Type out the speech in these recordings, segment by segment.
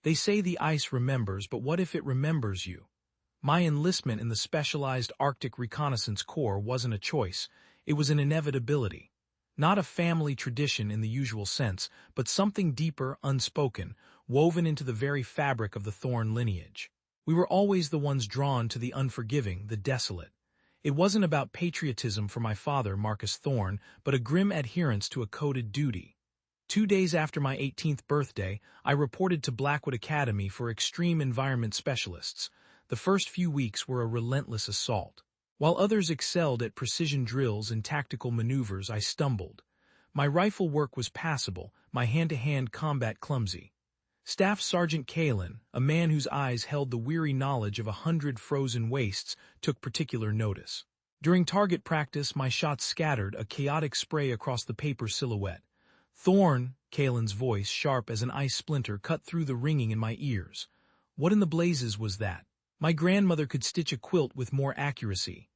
They say the ice remembers, but what if it remembers you? My enlistment in the Specialized Arctic Reconnaissance Corps wasn't a choice, it was an inevitability. Not a family tradition in the usual sense, but something deeper, unspoken, woven into the very fabric of the Thorn lineage. We were always the ones drawn to the unforgiving, the desolate. It wasn't about patriotism for my father, Marcus Thorn, but a grim adherence to a coded duty. 2 days after my 18th birthday, I reported to Blackwood Academy for extreme environment specialists. The first few weeks were a relentless assault. While others excelled at precision drills and tactical maneuvers, I stumbled. My rifle work was passable, my hand-to-hand combat clumsy. Staff Sergeant Kalin, a man whose eyes held the weary knowledge of 100 frozen wastes, took particular notice. During target practice, my shots scattered a chaotic spray across the paper silhouette. Thorn, Kalin's voice, sharp as an ice splinter, cut through the ringing in my ears. What in the blazes was that? My grandmother could stitch a quilt with more accuracy.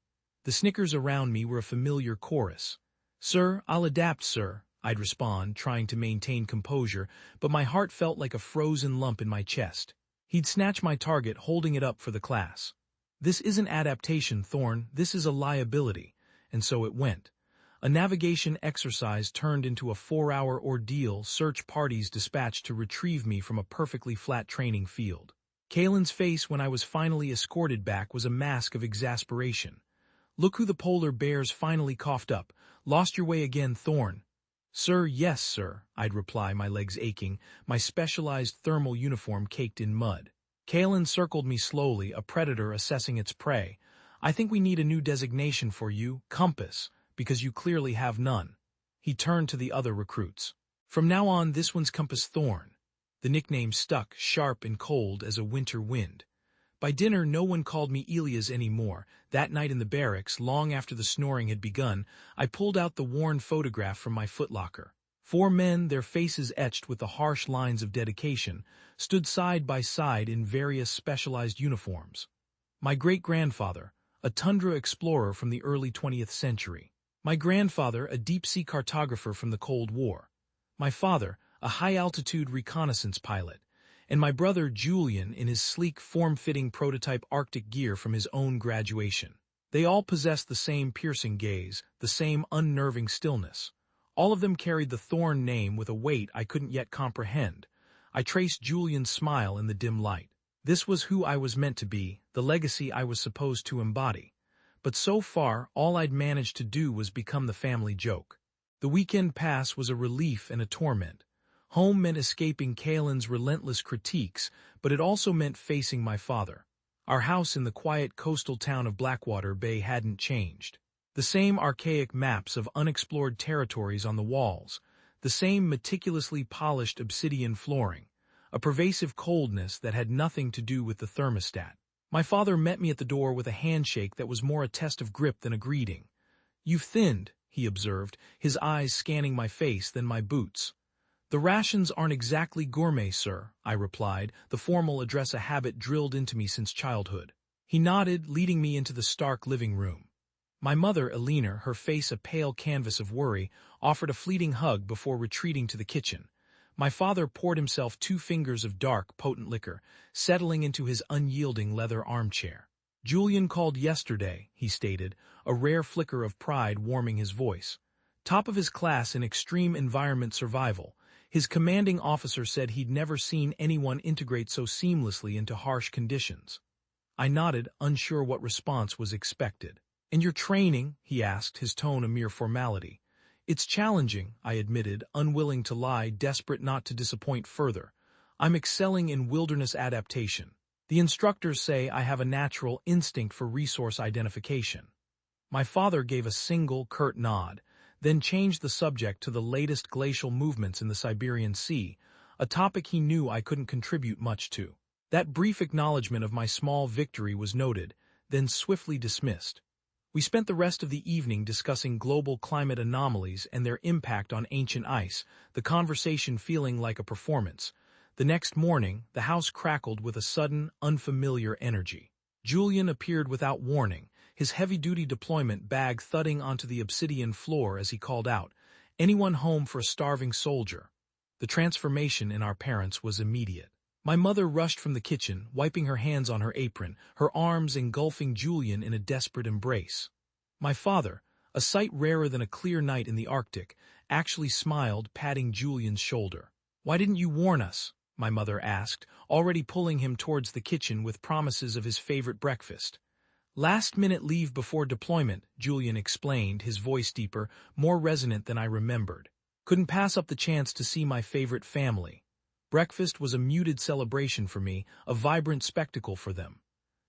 The snickers around me were a familiar chorus. "Sir, I'll adapt, sir," I'd respond, trying to maintain composure, but my heart felt like a frozen lump in my chest. He'd snatch my target, holding it up for the class. "This isn't adaptation, Thorn, this is a liability." And so it went. A navigation exercise turned into a 4-hour ordeal, search parties dispatched to retrieve me from a perfectly flat training field. Kalin's face when I was finally escorted back was a mask of exasperation. "Look who the polar bears finally coughed up. Lost your way again, Thorn." "Sir, yes, sir," I'd reply, my legs aching, my specialized thermal uniform caked in mud. Kalin circled me slowly, a predator assessing its prey. "I think we need a new designation for you, Compass, because you clearly have none." He turned to the other recruits. "From now on, this one's Compass Thorn." The nickname stuck, sharp and cold as a winter wind. By dinner, no one called me Elias anymore. That night in the barracks, long after the snoring had begun, I pulled out the worn photograph from my footlocker. 4 men, their faces etched with the harsh lines of dedication, stood side by side in various specialized uniforms. My great-grandfather, a tundra explorer from the early 20th century. My grandfather, a deep-sea cartographer from the Cold War. My father, a high-altitude reconnaissance pilot, and my brother Julian in his sleek, form-fitting prototype Arctic gear from his own graduation. They all possessed the same piercing gaze, the same unnerving stillness. All of them carried the Thorn name with a weight I couldn't yet comprehend. I traced Julian's smile in the dim light. This was who I was meant to be, the legacy I was supposed to embody. But so far, all I'd managed to do was become the family joke. The weekend pass was a relief and a torment. Home meant escaping Kalin's relentless critiques, but it also meant facing my father. Our house in the quiet coastal town of Blackwater Bay hadn't changed. The same archaic maps of unexplored territories on the walls, the same meticulously polished obsidian flooring, a pervasive coldness that had nothing to do with the thermostat. My father met me at the door with a handshake that was more a test of grip than a greeting. "You've thinned," he observed, his eyes scanning my face, then my boots. "The rations aren't exactly gourmet, sir," I replied, the formal address a habit drilled into me since childhood. He nodded, leading me into the stark living room. My mother, Elena, her face a pale canvas of worry, offered a fleeting hug before retreating to the kitchen. My father poured himself 2 fingers of dark, potent liquor, settling into his unyielding leather armchair. "Julian called yesterday," he stated, a rare flicker of pride warming his voice. "Top of his class in extreme environment survival. His commanding officer said he'd never seen anyone integrate so seamlessly into harsh conditions." I nodded, unsure what response was expected. "And your training?" he asked, his tone a mere formality. "It's challenging," I admitted, unwilling to lie, desperate not to disappoint further. "I'm excelling in wilderness adaptation. The instructors say I have a natural instinct for resource identification." My father gave a single, curt nod, then changed the subject to the latest glacial movements in the Siberian Sea, a topic he knew I couldn't contribute much to. That brief acknowledgement of my small victory was noted, then swiftly dismissed. We spent the rest of the evening discussing global climate anomalies and their impact on ancient ice, the conversation feeling like a performance. The next morning, the house crackled with a sudden, unfamiliar energy. Julian appeared without warning, his heavy-duty deployment bag thudding onto the obsidian floor as he called out, "Anyone home for a starving soldier?" The transformation in our parents was immediate. My mother rushed from the kitchen, wiping her hands on her apron, her arms engulfing Julian in a desperate embrace. My father, a sight rarer than a clear night in the Arctic, actually smiled, patting Julian's shoulder. "Why didn't you warn us?" my mother asked, already pulling him towards the kitchen with promises of his favorite breakfast. "Last-minute leave before deployment," Julian explained, his voice deeper, more resonant than I remembered. "Couldn't pass up the chance to see my favorite family." Breakfast was a muted celebration for me, a vibrant spectacle for them.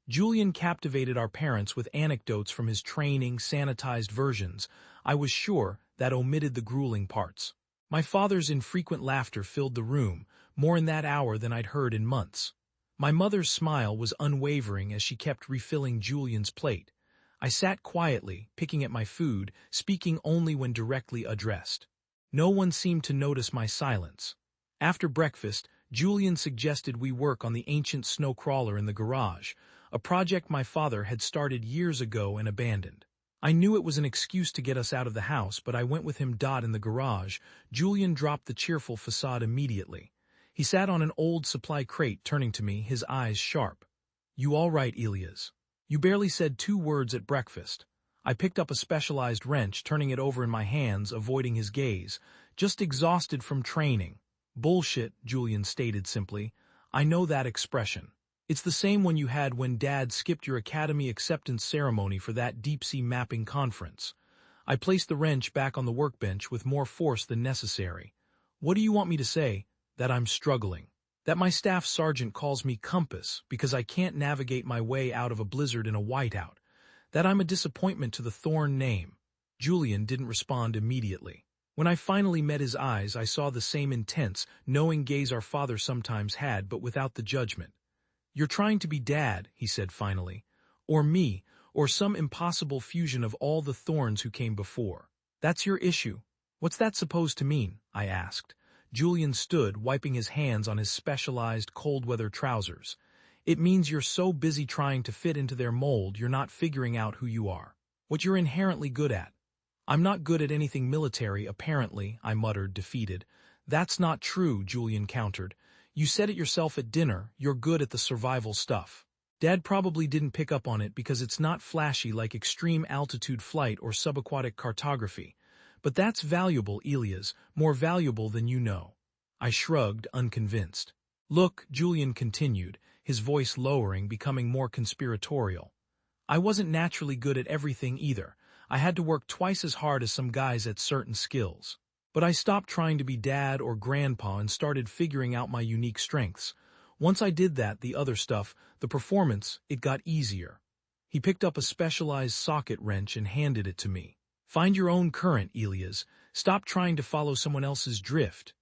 Julian captivated our parents with anecdotes from his training, sanitized versions, I was sure, that omitted the grueling parts. My father's infrequent laughter filled the room, more in that hour than I'd heard in months. My mother's smile was unwavering as she kept refilling Julian's plate. I sat quietly, picking at my food, speaking only when directly addressed. No one seemed to notice my silence. After breakfast, Julian suggested we work on the ancient snow crawler in the garage, a project my father had started years ago and abandoned. I knew it was an excuse to get us out of the house, but I went with him. In the garage, Julian dropped the cheerful facade immediately. He sat on an old supply crate, turning to me, his eyes sharp. "You all right, Elias? You barely said 2 words at breakfast." I picked up a specialized wrench, turning it over in my hands, avoiding his gaze. "Just exhausted from training." "Bullshit," Julian stated simply. "I know that expression. It's the same one you had when Dad skipped your academy acceptance ceremony for that deep-sea mapping conference." I placed the wrench back on the workbench with more force than necessary. "What do you want me to say? That I'm struggling? That my staff sergeant calls me Compass because I can't navigate my way out of a blizzard in a whiteout? That I'm a disappointment to the Thorn name?" Julian didn't respond immediately. When I finally met his eyes, I saw the same intense, knowing gaze our father sometimes had, but without the judgment. "You're trying to be Dad," he said finally. "Or me, or some impossible fusion of all the Thorns who came before. That's your issue." "What's that supposed to mean?" I asked. Julian stood, wiping his hands on his specialized cold-weather trousers. "It means you're so busy trying to fit into their mold you're not figuring out who you are. What you're inherently good at." "I'm not good at anything military, apparently," I muttered, defeated. "That's not true," Julian countered. "You said it yourself at dinner, you're good at the survival stuff. Dad probably didn't pick up on it because it's not flashy like extreme altitude flight or subaquatic cartography. But that's valuable, Elias, more valuable than you know." I shrugged, unconvinced. "Look," Julian continued, his voice lowering, becoming more conspiratorial. "I wasn't naturally good at everything either. I had to work twice as hard as some guys at certain skills. But I stopped trying to be Dad or Grandpa and started figuring out my unique strengths. Once I did that, the other stuff, the performance, it got easier." He picked up a specialized socket wrench and handed it to me. "Find your own current, Elias. Stop trying to follow someone else's drift."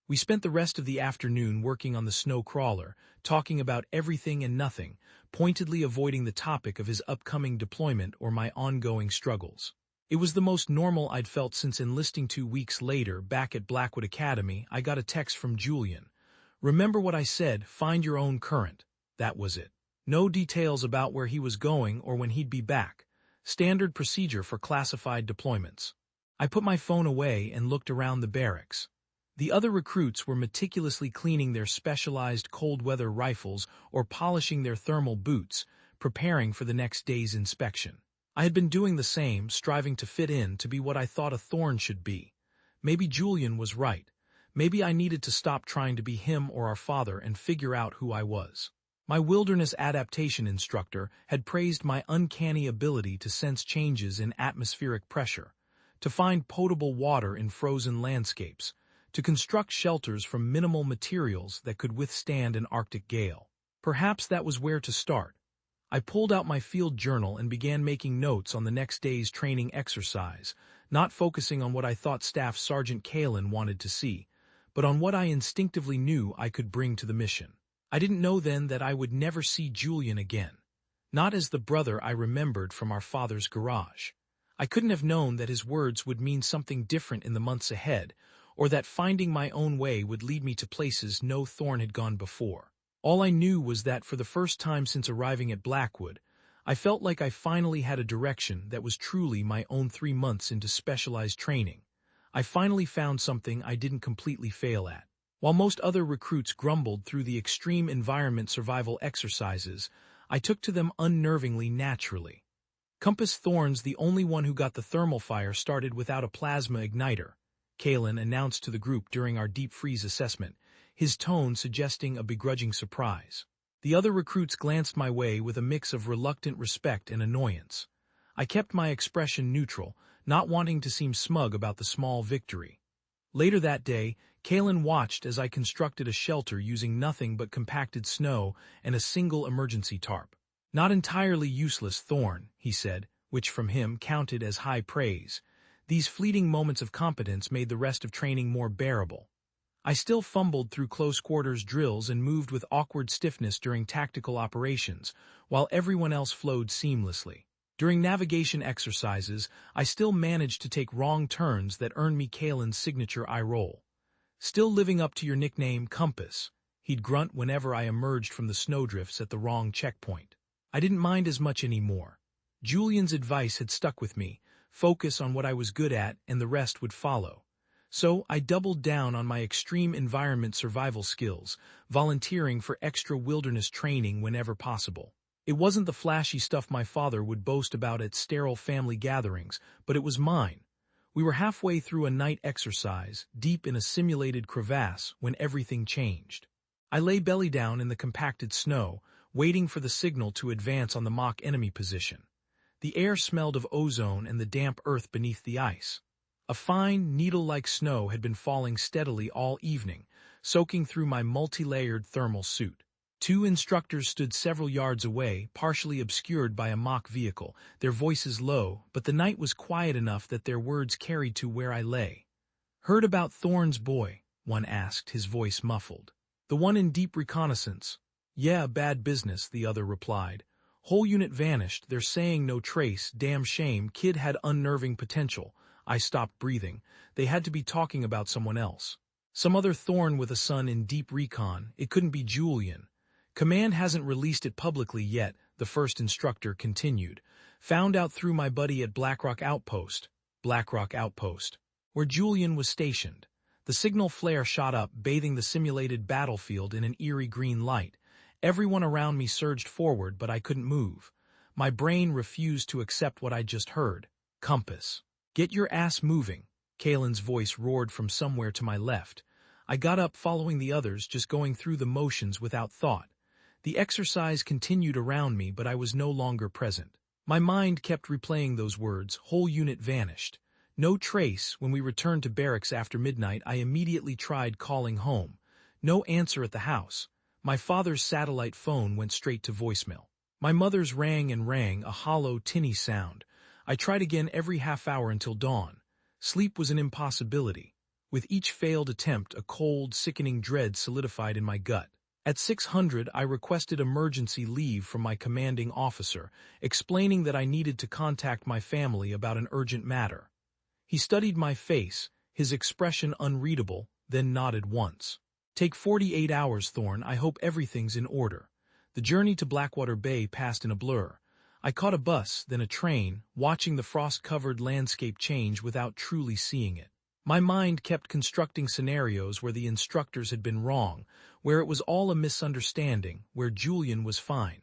We spent the rest of the afternoon working on the snow crawler, talking about everything and nothing, pointedly avoiding the topic of his upcoming deployment or my ongoing struggles. It was the most normal I'd felt since enlisting 2 weeks later. Back at Blackwood Academy, I got a text from Julian. "Remember what I said, find your own current." That was it. No details about where he was going or when he'd be back. Standard procedure for classified deployments. I put my phone away and looked around the barracks. The other recruits were meticulously cleaning their specialized cold-weather rifles or polishing their thermal boots, preparing for the next day's inspection. I had been doing the same, striving to fit in, to be what I thought a Thorn should be. Maybe Julian was right. Maybe I needed to stop trying to be him or our father and figure out who I was. My wilderness adaptation instructor had praised my uncanny ability to sense changes in atmospheric pressure, to find potable water in frozen landscapes, to construct shelters from minimal materials that could withstand an Arctic gale. Perhaps that was where to start. I pulled out my field journal and began making notes on the next day's training exercise, not focusing on what I thought Staff Sergeant Kalin wanted to see, but on what I instinctively knew I could bring to the mission. I didn't know then that I would never see Julian again, not as the brother I remembered from our father's garage. I couldn't have known that his words would mean something different in the months ahead, or that finding my own way would lead me to places no Thorn had gone before. All I knew was that for the first time since arriving at Blackwood, I felt like I finally had a direction that was truly my own. 3 months into specialized training, I finally found something I didn't completely fail at. While most other recruits grumbled through the extreme environment survival exercises, I took to them unnervingly naturally. Compass Thorn's the only one who got the thermal fire started without a plasma igniter, Kalen announced to the group during our deep freeze assessment, his tone suggesting a begrudging surprise. The other recruits glanced my way with a mix of reluctant respect and annoyance. I kept my expression neutral, not wanting to seem smug about the small victory. Later that day, Kalen watched as I constructed a shelter using nothing but compacted snow and a single emergency tarp. Not entirely useless, Thorn, he said, which from him counted as high praise. These fleeting moments of competence made the rest of training more bearable. I still fumbled through close-quarters drills and moved with awkward stiffness during tactical operations, while everyone else flowed seamlessly. During navigation exercises, I still managed to take wrong turns that earned me Kalen's signature eye roll. Still living up to your nickname, Compass, he'd grunt whenever I emerged from the snowdrifts at the wrong checkpoint. I didn't mind as much anymore. Julian's advice had stuck with me, focus on what I was good at and the rest would follow. So I doubled down on my extreme environment survival skills, volunteering for extra wilderness training whenever possible. It wasn't the flashy stuff my father would boast about at sterile family gatherings, but it was mine. We were halfway through a night exercise, deep in a simulated crevasse, when everything changed. I lay belly down in the compacted snow, waiting for the signal to advance on the mock enemy position. The air smelled of ozone and the damp earth beneath the ice. A fine, needle-like snow had been falling steadily all evening, soaking through my multi-layered thermal suit. Two instructors stood several yards away, partially obscured by a mock vehicle, their voices low, but the night was quiet enough that their words carried to where I lay. "Heard about Thorn's boy?" one asked, his voice muffled. "The one in deep reconnaissance." "Yeah, bad business," the other replied. "Whole unit vanished, they're saying no trace, damn shame, kid had unnerving potential." I stopped breathing. They had to be talking about someone else. Some other Thorn with a son in deep recon, it couldn't be Julian. "Command hasn't released it publicly yet," the first instructor continued. "Found out through my buddy at Blackrock Outpost, where Julian was stationed." The signal flare shot up, bathing the simulated battlefield in an eerie green light. Everyone around me surged forward, but I couldn't move. My brain refused to accept what I'd just heard. "Compass. Get your ass moving," Kalen's voice roared from somewhere to my left. I got up following the others, just going through the motions without thought. The exercise continued around me, but I was no longer present. My mind kept replaying those words, whole unit vanished. No trace. When we returned to barracks after midnight, I immediately tried calling home. No answer at the house. My father's satellite phone went straight to voicemail. My mother's rang and rang, a hollow, tinny sound. I tried again every half hour until dawn. Sleep was an impossibility. With each failed attempt, a cold, sickening dread solidified in my gut. At 600, I requested emergency leave from my commanding officer, explaining that I needed to contact my family about an urgent matter. He studied my face, his expression unreadable, then nodded once. "Take 48 hours, Thorn. I hope everything's in order." The journey to Blackwater Bay passed in a blur. I caught a bus, then a train, watching the frost-covered landscape change without truly seeing it. My mind kept constructing scenarios where the instructors had been wrong, where it was all a misunderstanding, where Julian was fine.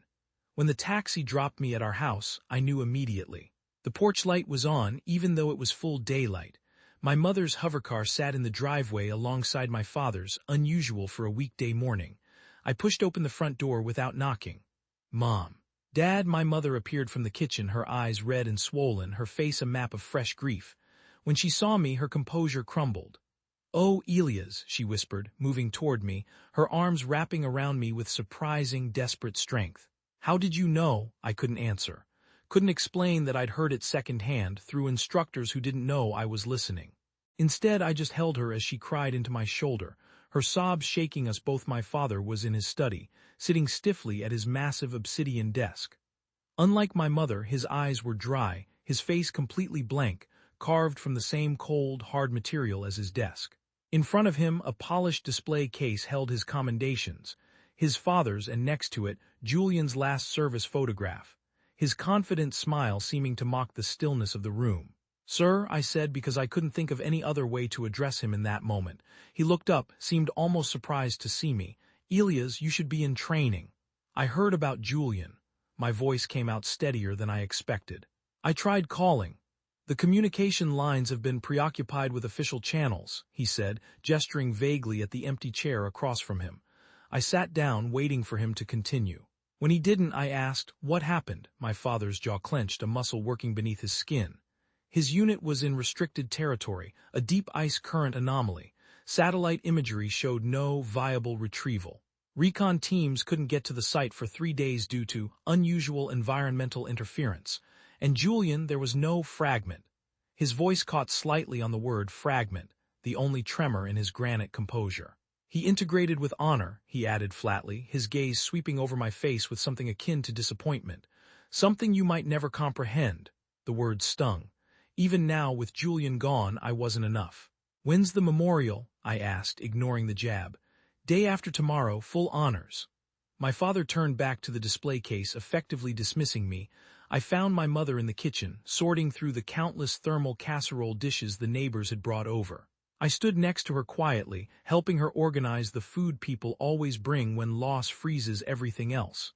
When the taxi dropped me at our house, I knew immediately. The porch light was on, even though it was full daylight. My mother's hovercar sat in the driveway alongside my father's, unusual for a weekday morning. I pushed open the front door without knocking. "Mom." "Dad," my mother appeared from the kitchen, her eyes red and swollen, her face a map of fresh grief. When she saw me, her composure crumbled. "Oh, Elias," she whispered, moving toward me, her arms wrapping around me with surprising, desperate strength. "How did you know?" I couldn't answer. Couldn't explain that I'd heard it secondhand, through instructors who didn't know I was listening. Instead, I just held her as she cried into my shoulder, her sobs shaking us both. My father was in his study, sitting stiffly at his massive obsidian desk. Unlike my mother, his eyes were dry, his face completely blank, carved from the same cold, hard material as his desk. In front of him, a polished display case held his commendations, his father's, and next to it, Julian's last service photograph, his confident smile seeming to mock the stillness of the room. "Sir," I said because I couldn't think of any other way to address him in that moment. He looked up, seemed almost surprised to see me. "Elias, you should be in training." "I heard about Julian." My voice came out steadier than I expected. "I tried calling. The communication lines have been preoccupied with official channels," he said, gesturing vaguely at the empty chair across from him. I sat down, waiting for him to continue. When he didn't, I asked, "What happened?" My father's jaw clenched, a muscle working beneath his skin. His unit was in restricted territory, a deep ice current anomaly. Satellite imagery showed no viable retrieval. Recon teams couldn't get to the site for 3 days due to unusual environmental interference. And Julian, there was no fragment. His voice caught slightly on the word fragment, the only tremor in his granite composure. "He integrated with honor," he added flatly, his gaze sweeping over my face with something akin to disappointment. "Something you might never comprehend." The word stung. Even now, with Julian gone, I wasn't enough. "When's the memorial?" I asked, ignoring the jab. "Day after tomorrow, full honors." My father turned back to the display case, effectively dismissing me. I found my mother in the kitchen, sorting through the countless thermal casserole dishes the neighbors had brought over. I stood next to her quietly, helping her organize the food people always bring when loss freezes everything else.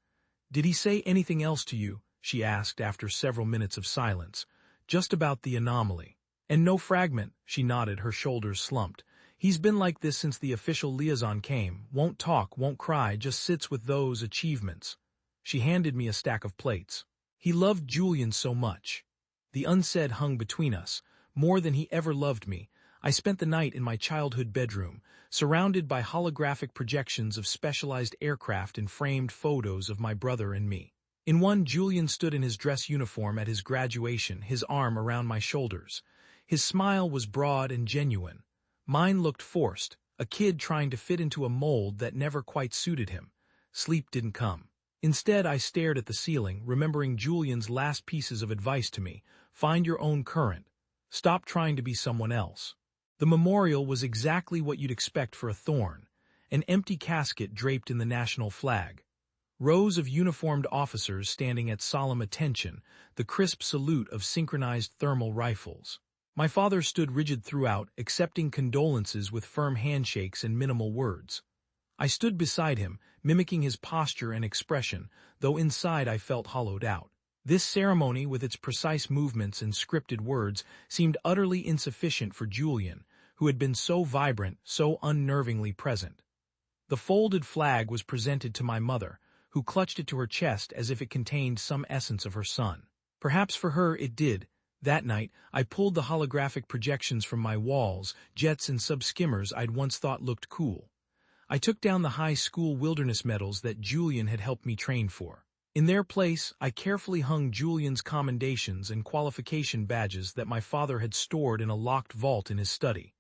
"Did he say anything else to you?" she asked after several minutes of silence. "Just about the anomaly." "And no fragment," she nodded, her shoulders slumped. "He's been like this since the official liaison came. Won't talk, won't cry, just sits with those achievements." She handed me a stack of plates. "He loved Julian so much." The unsaid hung between us. More than he ever loved me. I spent the night in my childhood bedroom, surrounded by holographic projections of specialized aircraft and framed photos of my brother and me. In one, Julian stood in his dress uniform at his graduation, his arm around my shoulders. His smile was broad and genuine. Mine looked forced, a kid trying to fit into a mold that never quite suited him. Sleep didn't come. Instead, I stared at the ceiling, remembering Julian's last pieces of advice to me. Find your own current. Stop trying to be someone else. The memorial was exactly what you'd expect for a thorn. An empty casket draped in the national flag. Rows of uniformed officers standing at solemn attention, the crisp salute of synchronized thermal rifles. My father stood rigid throughout, accepting condolences with firm handshakes and minimal words. I stood beside him, mimicking his posture and expression, though inside I felt hollowed out. This ceremony, with its precise movements and scripted words, seemed utterly insufficient for Julian, who had been so vibrant, so unnervingly present. The folded flag was presented to my mother, who clutched it to her chest as if it contained some essence of her son. Perhaps for her it did. That night, I pulled the holographic projections from my walls, jets and sub-skimmers I'd once thought looked cool. I took down the high school wilderness medals that Julian had helped me train for. In their place, I carefully hung Julian's commendations and qualification badges that my father had stored in a locked vault in his study.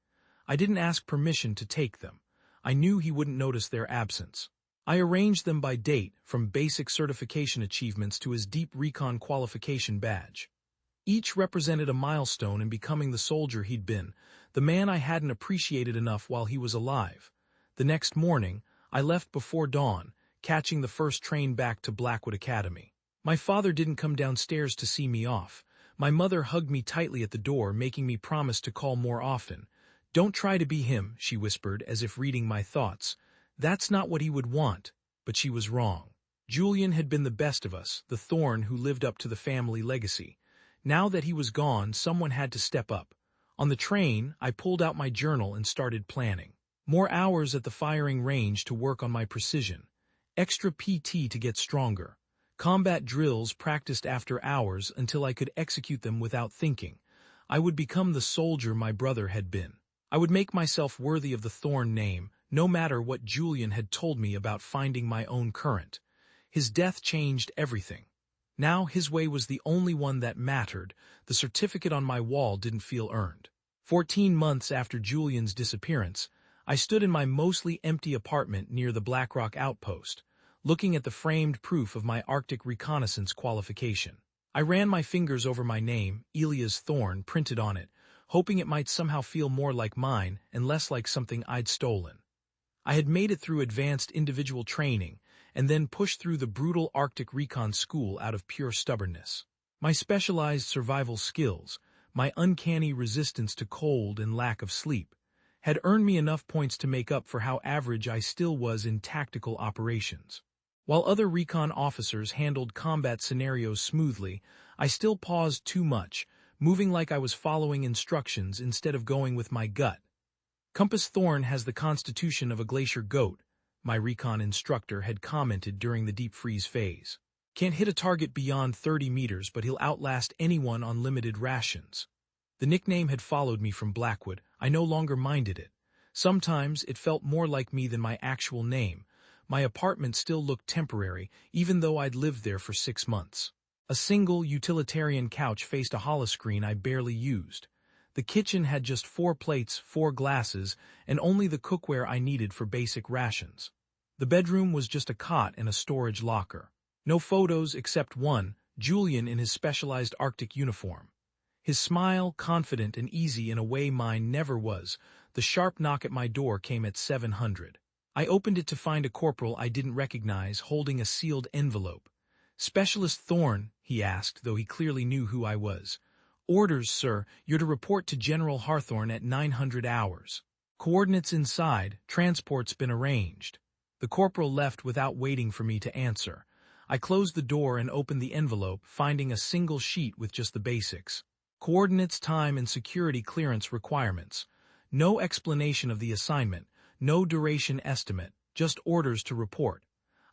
I didn't ask permission to take them. I knew he wouldn't notice their absence. I arranged them by date, from basic certification achievements to his deep recon qualification badge. Each represented a milestone in becoming the soldier he'd been, the man I hadn't appreciated enough while he was alive. The next morning, I left before dawn, catching the first train back to Blackwood Academy. My father didn't come downstairs to see me off. My mother hugged me tightly at the door, making me promise to call more often. "Don't try to be him," she whispered, as if reading my thoughts. That's not what he would want, but she was wrong. Julian had been the best of us, the thorn who lived up to the family legacy. Now that he was gone, someone had to step up. On the train, I pulled out my journal and started planning. More hours at the firing range to work on my precision. Extra PT to get stronger. Combat drills practiced after hours until I could execute them without thinking. I would become the soldier my brother had been. I would make myself worthy of the Thorn name, no matter what Julian had told me about finding my own current. His death changed everything. Now his way was the only one that mattered. The certificate on my wall didn't feel earned. 14 months after Julian's disappearance, I stood in my mostly empty apartment near the Blackrock outpost, looking at the framed proof of my Arctic reconnaissance qualification. I ran my fingers over my name, Elias Thorn, printed on it, hoping it might somehow feel more like mine and less like something I'd stolen. I had made it through advanced individual training and then pushed through the brutal Arctic recon school out of pure stubbornness. My specialized survival skills, My uncanny resistance to cold and lack of sleep had earned me enough points to make up for how average I still was in tactical operations. While other recon officers handled combat scenarios smoothly, I still paused too much, moving like I was following instructions instead of going with my gut. Compass Thorn has the constitution of a glacier goat, my recon instructor had commented during the deep freeze phase. Can't hit a target beyond 30 meters, but he'll outlast anyone on limited rations. The nickname had followed me from Blackwood. I no longer minded it. Sometimes it felt more like me than my actual name. My apartment still looked temporary, even though I'd lived there for 6 months. A single utilitarian couch faced a holoscreen I barely used. The kitchen had just 4 plates, 4 glasses, and only the cookware I needed for basic rations. The bedroom was just a cot and a storage locker. No photos except one, Julian in his specialized Arctic uniform. His smile, confident and easy in a way mine never was. The sharp knock at my door came at 700. I opened it to find a corporal I didn't recognize holding a sealed envelope. "Specialist Thorne," he asked, though he clearly knew who I was. "Orders, sir. You're to report to General Hawthorne at 900 hours. Coordinates inside. Transport's been arranged." The corporal left without waiting for me to answer. I closed the door and opened the envelope, finding a single sheet with just the basics. Coordinates, time, and security clearance requirements. No explanation of the assignment, no duration estimate, just orders to report.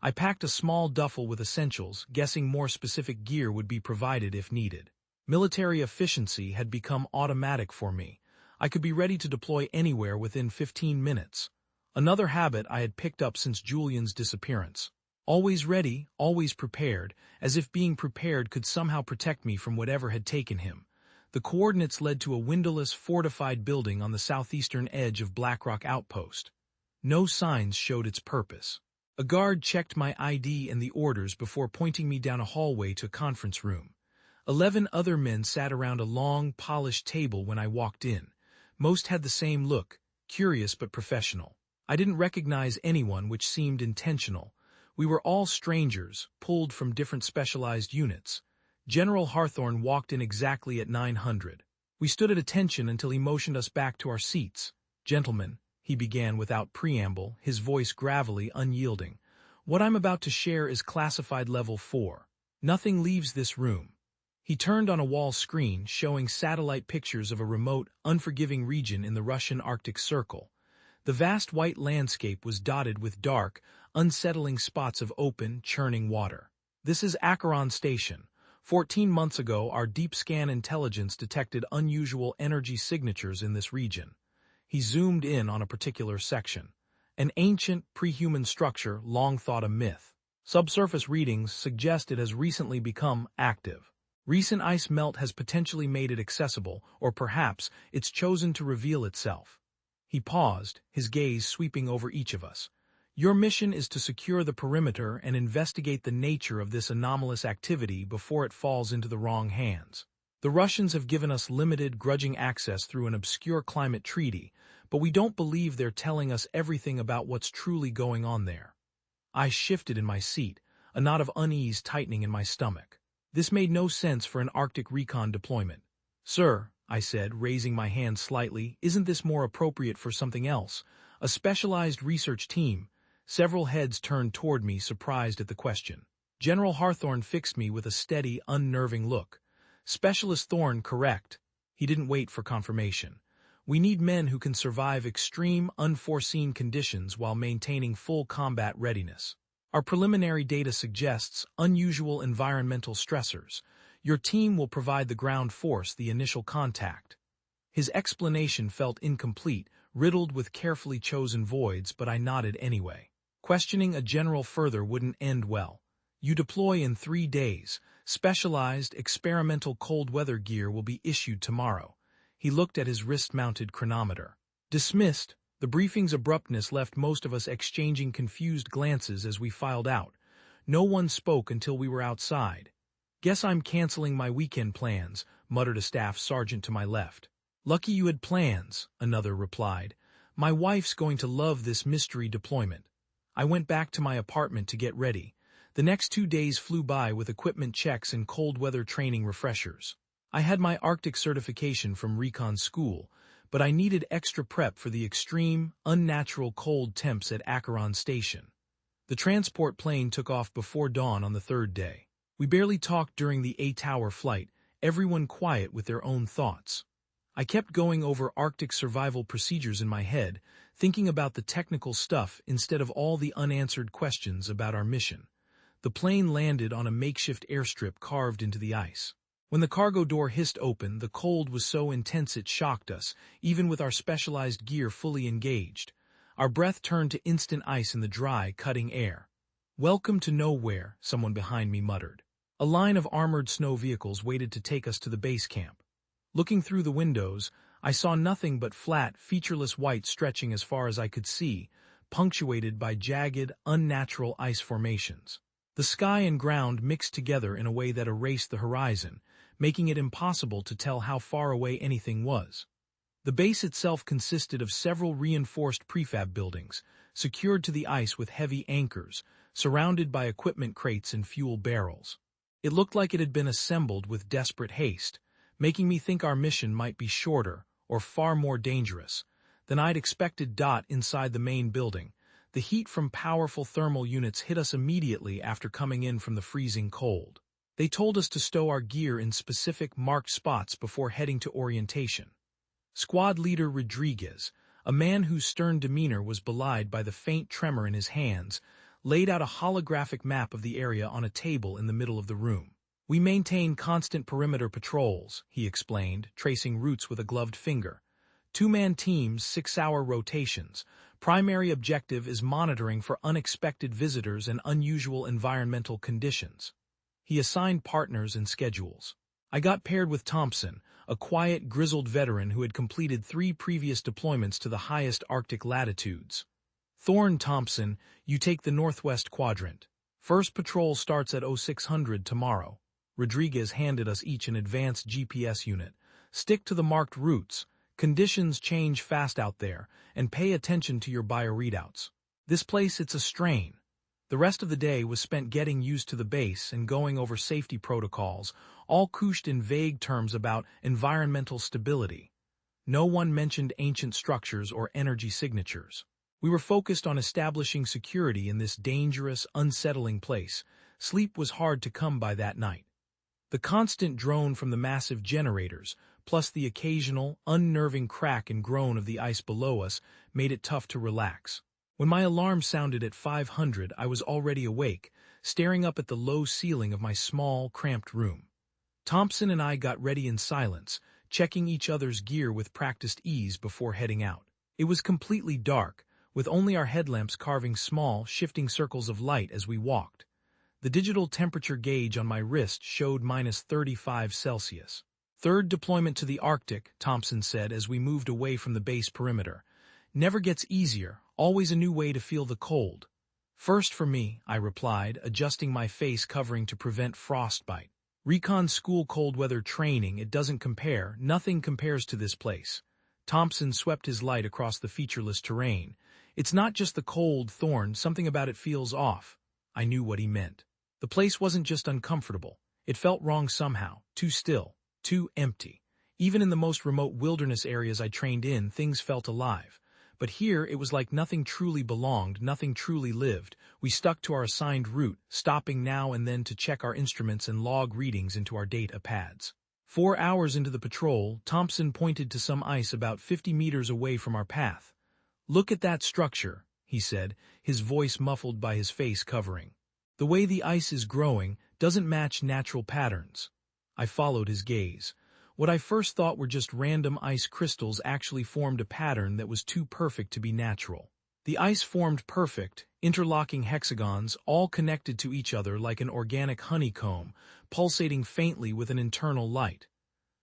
I packed a small duffel with essentials, guessing more specific gear would be provided if needed. Military efficiency had become automatic for me. I could be ready to deploy anywhere within 15 minutes. Another habit I had picked up since Julian's disappearance. Always ready, always prepared, as if being prepared could somehow protect me from whatever had taken him. The coordinates led to a windowless, fortified building on the southeastern edge of Blackrock Outpost. No signs showed its purpose. A guard checked my ID and the orders before pointing me down a hallway to a conference room. 11 other men sat around a long, polished table when I walked in. Most had the same look, curious but professional. I didn't recognize anyone, which seemed intentional. We were all strangers, pulled from different specialized units. General Hawthorne walked in exactly at 900. We stood at attention until he motioned us back to our seats. "Gentlemen," he began without preamble, his voice gravelly, unyielding. "What I'm about to share is classified level 4. Nothing leaves this room." He turned on a wall screen showing satellite pictures of a remote, unforgiving region in the Russian Arctic Circle. The vast white landscape was dotted with dark, unsettling spots of open, churning water. "This is Acheron Station. 14 months ago, our deep scan intelligence detected unusual energy signatures in this region." He zoomed in on a particular section. "An ancient, pre-human structure long thought a myth. Subsurface readings suggest it has recently become active. Recent ice melt has potentially made it accessible, or perhaps it's chosen to reveal itself." He paused, his gaze sweeping over each of us. "Your mission is to secure the perimeter and investigate the nature of this anomalous activity before it falls into the wrong hands. The Russians have given us limited, grudging access through an obscure climate treaty, but we don't believe they're telling us everything about what's truly going on there." I shifted in my seat, a knot of unease tightening in my stomach. This made no sense for an Arctic recon deployment. "Sir," I said, raising my hand slightly, "isn't this more appropriate for something else? A specialized research team?" Several heads turned toward me, surprised at the question. General Hawthorne fixed me with a steady, unnerving look. "Specialist Thorne, correct." He didn't wait for confirmation. "We need men who can survive extreme, unforeseen conditions while maintaining full combat readiness. Our preliminary data suggests unusual environmental stressors. Your team will provide the ground force, the initial contact." His explanation felt incomplete, riddled with carefully chosen voids, but I nodded anyway. Questioning a general further wouldn't end well. "You deploy in 3 days. Specialized, experimental cold weather gear will be issued tomorrow." He looked at his wrist-mounted chronometer. Dismissed. The briefing's abruptness left most of us exchanging confused glances as we filed out. No one spoke until we were outside. "Guess I'm canceling my weekend plans," muttered a staff sergeant to my left. "Lucky you had plans," another replied. "My wife's going to love this mystery deployment." I went back to my apartment to get ready. The next 2 days flew by with equipment checks and cold weather training refreshers. I had my Arctic certification from recon school, but I needed extra prep for the extreme, unnatural cold temps at Acheron Station. The transport plane took off before dawn on the third day. We barely talked during the 8-hour flight, everyone quiet with their own thoughts. I kept going over Arctic survival procedures in my head, thinking about the technical stuff instead of all the unanswered questions about our mission. The plane landed on a makeshift airstrip carved into the ice. When the cargo door hissed open, the cold was so intense it shocked us, even with our specialized gear fully engaged. Our breath turned to instant ice in the dry, cutting air. "Welcome to nowhere," someone behind me muttered. A line of armored snow vehicles waited to take us to the base camp. Looking through the windows, I saw nothing but flat, featureless white stretching as far as I could see, punctuated by jagged, unnatural ice formations. The sky and ground mixed together in a way that erased the horizon, making it impossible to tell how far away anything was. The base itself consisted of several reinforced prefab buildings, secured to the ice with heavy anchors, surrounded by equipment crates and fuel barrels. It looked like it had been assembled with desperate haste, making me think our mission might be shorter, or far more dangerous, than I'd expected. Inside the main building, the heat from powerful thermal units hit us immediately after coming in from the freezing cold. They told us to stow our gear in specific marked spots before heading to orientation. Squad leader Rodriguez, a man whose stern demeanor was belied by the faint tremor in his hands, laid out a holographic map of the area on a table in the middle of the room. "We maintain constant perimeter patrols," he explained, tracing routes with a gloved finger. "Two-man teams, 6-hour rotations. Primary objective is monitoring for unexpected visitors and unusual environmental conditions." He assigned partners and schedules. I got paired with Thompson, a quiet, grizzled veteran who had completed 3 previous deployments to the highest Arctic latitudes. "Thorne Thompson, you take the northwest quadrant. First patrol starts at 0600 tomorrow." Rodriguez handed us each an advanced GPS unit. "Stick to the marked routes. Conditions change fast out there, and pay attention to your bioreadouts. This place, it's a strain." The rest of the day was spent getting used to the base and going over safety protocols, all couched in vague terms about environmental stability. No one mentioned ancient structures or energy signatures. We were focused on establishing security in this dangerous, unsettling place. Sleep was hard to come by that night. The constant drone from the massive generators, plus the occasional, unnerving crack and groan of the ice below us, made it tough to relax. When my alarm sounded at 500, I was already awake, staring up at the low ceiling of my small, cramped room. Thompson and I got ready in silence, checking each other's gear with practiced ease before heading out. It was completely dark, with only our headlamps carving small, shifting circles of light as we walked. The digital temperature gauge on my wrist showed -35°C. "Third deployment to the Arctic," Thompson said as we moved away from the base perimeter. "Never gets easier, always a new way to feel the cold." "First for me," I replied, adjusting my face covering to prevent frostbite. "Recon school cold weather training, it doesn't compare, nothing compares to this place." Thompson swept his light across the featureless terrain. "It's not just the cold, Thorne, something about it feels off." I knew what he meant. The place wasn't just uncomfortable. It felt wrong somehow, too still, too empty. Even in the most remote wilderness areas I trained in, things felt alive. But here it was like nothing truly belonged, nothing truly lived. We stuck to our assigned route, stopping now and then to check our instruments and log readings into our data pads. 4 hours into the patrol, Thompson pointed to some ice about 50 meters away from our path. "Look at that structure," he said, his voice muffled by his face covering. "The way the ice is growing doesn't match natural patterns." I followed his gaze. What I first thought were just random ice crystals actually formed a pattern that was too perfect to be natural. The ice formed perfect, interlocking hexagons, all connected to each other like an organic honeycomb, pulsating faintly with an internal light.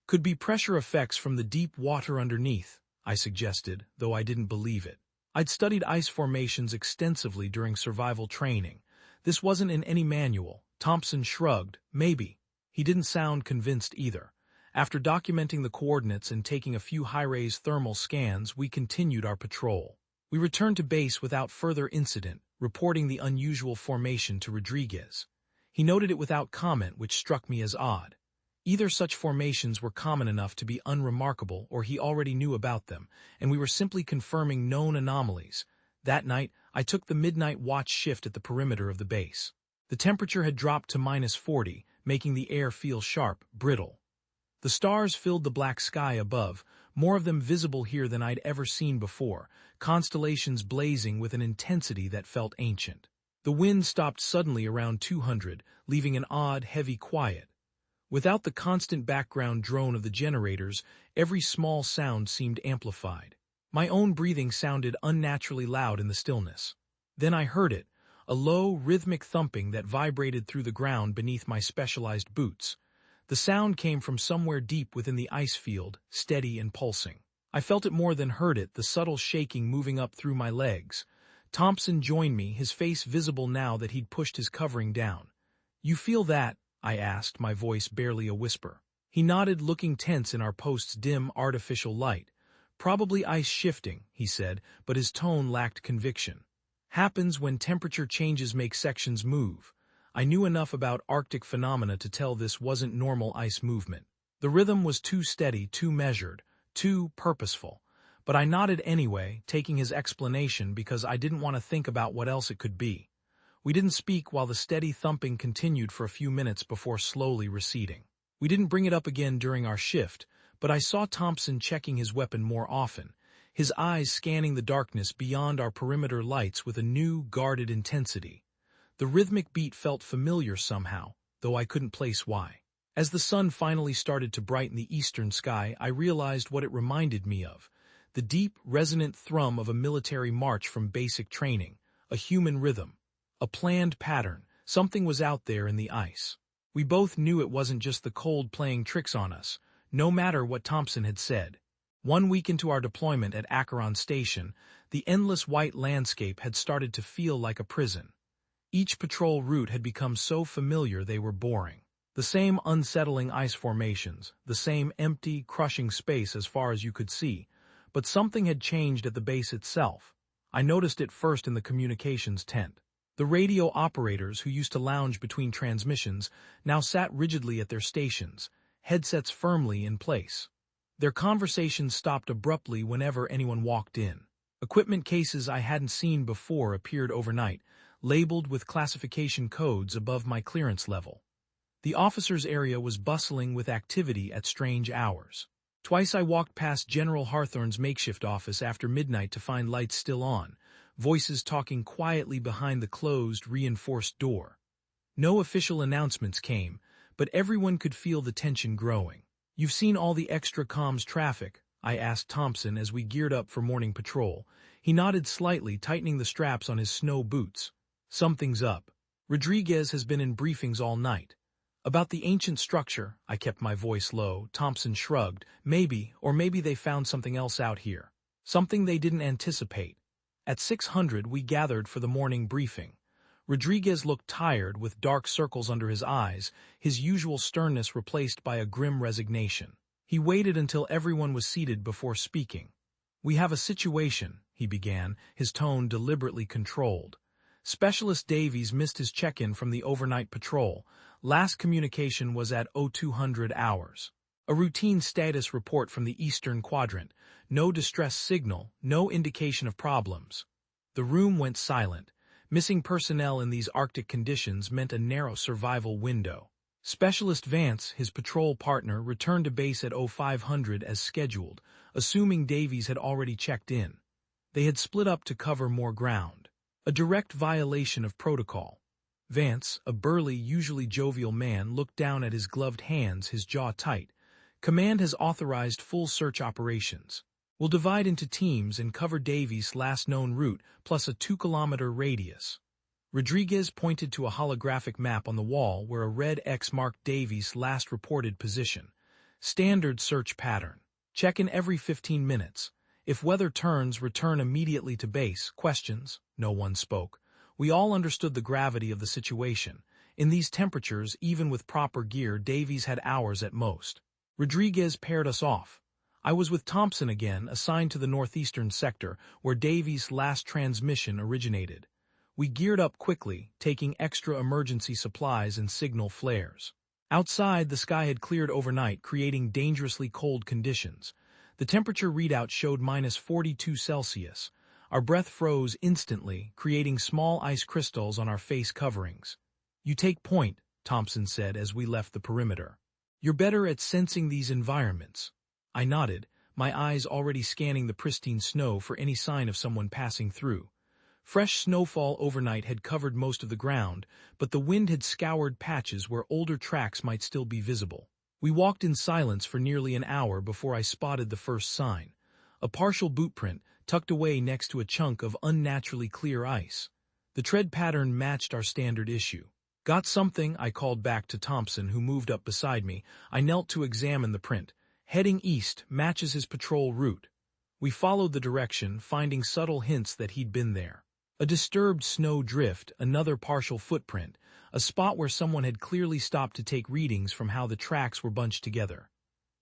"Could be pressure effects from the deep water underneath," I suggested, though I didn't believe it. I'd studied ice formations extensively during survival training. This wasn't in any manual. Thompson shrugged. "Maybe." He didn't sound convinced either. After documenting the coordinates and taking a few high-res thermal scans, we continued our patrol. We returned to base without further incident, reporting the unusual formation to Rodriguez. He noted it without comment, which struck me as odd. Either such formations were common enough to be unremarkable or he already knew about them, and we were simply confirming known anomalies. That night, I took the midnight watch shift at the perimeter of the base. The temperature had dropped to -40, making the air feel sharp, brittle. The stars filled the black sky above, more of them visible here than I'd ever seen before, constellations blazing with an intensity that felt ancient. The wind stopped suddenly around 200, leaving an odd, heavy quiet. Without the constant background drone of the generators, every small sound seemed amplified. My own breathing sounded unnaturally loud in the stillness. Then I heard it, a low, rhythmic thumping that vibrated through the ground beneath my specialized boots. The sound came from somewhere deep within the ice field, steady and pulsing. I felt it more than heard it, the subtle shaking moving up through my legs. Thompson joined me, his face visible now that he'd pushed his covering down. "You feel that?" I asked, my voice barely a whisper. He nodded, looking tense in our post's dim, artificial light. "Probably ice shifting," he said, but his tone lacked conviction. "Happens when temperature changes make sections move." I knew enough about Arctic phenomena to tell this wasn't normal ice movement. The rhythm was too steady, too measured, too purposeful. But I nodded anyway, taking his explanation because I didn't want to think about what else it could be. We didn't speak while the steady thumping continued for a few minutes before slowly receding. We didn't bring it up again during our shift, but I saw Thompson checking his weapon more often, his eyes scanning the darkness beyond our perimeter lights with a new, guarded intensity. The rhythmic beat felt familiar somehow, though I couldn't place why. As the sun finally started to brighten the eastern sky, I realized what it reminded me of: the deep, resonant thrum of a military march from basic training, a human rhythm, a planned pattern. Something was out there in the ice. We both knew it wasn't just the cold playing tricks on us, no matter what Thompson had said. 1 week into our deployment at Acheron Station, the endless white landscape had started to feel like a prison. Each patrol route had become so familiar they were boring. The same unsettling ice formations, the same empty, crushing space as far as you could see, but something had changed at the base itself. I noticed it first in the communications tent. The radio operators who used to lounge between transmissions now sat rigidly at their stations, headsets firmly in place. Their conversations stopped abruptly whenever anyone walked in. Equipment cases I hadn't seen before appeared overnight, labeled with classification codes above my clearance level. The officers' area was bustling with activity at strange hours. Twice I walked past General Hawthorne's makeshift office after midnight to find lights still on, voices talking quietly behind the closed, reinforced door. No official announcements came, but everyone could feel the tension growing. "You've seen all the extra comms traffic?" I asked Thompson as we geared up for morning patrol. He nodded slightly, tightening the straps on his snow boots. "Something's up. Rodriguez has been in briefings all night." "About the ancient structure," I kept my voice low. Thompson shrugged. "Maybe, or maybe they found something else out here. Something they didn't anticipate." At 600 we gathered for the morning briefing. Rodriguez looked tired, with dark circles under his eyes, his usual sternness replaced by a grim resignation. He waited until everyone was seated before speaking. "We have a situation," he began, his tone deliberately controlled. "Specialist Davies missed his check-in from the overnight patrol. Last communication was at 0200 hours. A routine status report from the Eastern Quadrant. No distress signal, no indication of problems." The room went silent. Missing personnel in these Arctic conditions meant a narrow survival window. Specialist Vance, his patrol partner, returned to base at 0500 as scheduled, assuming Davies had already checked in. They had split up to cover more ground. A direct violation of protocol. Vance, a burly, usually jovial man, looked down at his gloved hands, his jaw tight. "Command has authorized full search operations. We'll divide into teams and cover Davies' last known route, plus a 2-kilometer radius." Rodriguez pointed to a holographic map on the wall where a red X marked Davies' last reported position. "Standard search pattern. Check in every 15 minutes. If weather turns, return immediately to base." Questions? No one spoke. We all understood the gravity of the situation. In these temperatures, even with proper gear, Davies had hours at most. Rodriguez paired us off. I was with Thompson again, assigned to the northeastern sector, where Davies' last transmission originated. We geared up quickly, taking extra emergency supplies and signal flares. Outside, the sky had cleared overnight, creating dangerously cold conditions. The temperature readout showed -42°C. Our breath froze instantly, creating small ice crystals on our face coverings. "You take point," Thompson said as we left the perimeter. "You're better at sensing these environments." I nodded, my eyes already scanning the pristine snow for any sign of someone passing through. Fresh snowfall overnight had covered most of the ground, but the wind had scoured patches where older tracks might still be visible. We walked in silence for nearly an hour before I spotted the first sign. A partial boot print, tucked away next to a chunk of unnaturally clear ice. The tread pattern matched our standard issue. "Got something?" I called back to Thompson, who moved up beside me. I knelt to examine the print. "Heading east, matches his patrol route." We followed the direction, finding subtle hints that he'd been there. A disturbed snow drift, another partial footprint, a spot where someone had clearly stopped to take readings from how the tracks were bunched together.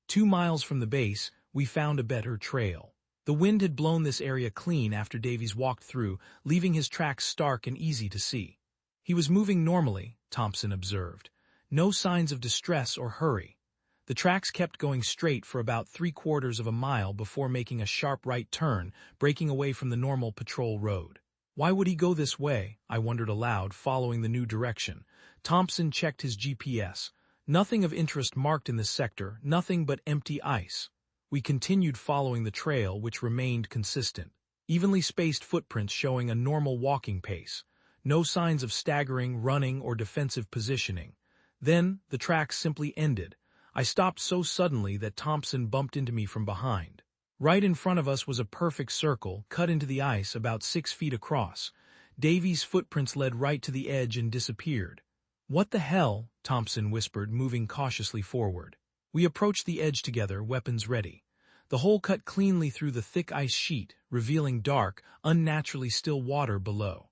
2 miles from the base, we found a better trail. The wind had blown this area clean after Davies walked through, leaving his tracks stark and easy to see. He was moving normally, Thompson observed. No signs of distress or hurry. The tracks kept going straight for about 3/4 of a mile before making a sharp right turn, breaking away from the normal patrol road. Why would he go this way? I wondered aloud, following the new direction. Thompson checked his GPS. Nothing of interest marked in this sector, nothing but empty ice. We continued following the trail, which remained consistent. Evenly spaced footprints showing a normal walking pace. No signs of staggering, running, or defensive positioning. Then, the tracks simply ended. I stopped so suddenly that Thompson bumped into me from behind. Right in front of us was a perfect circle, cut into the ice about 6 feet across. Davies' footprints led right to the edge and disappeared. "What the hell?" Thompson whispered, moving cautiously forward. We approached the edge together, weapons ready. The hole cut cleanly through the thick ice sheet, revealing dark, unnaturally still water below.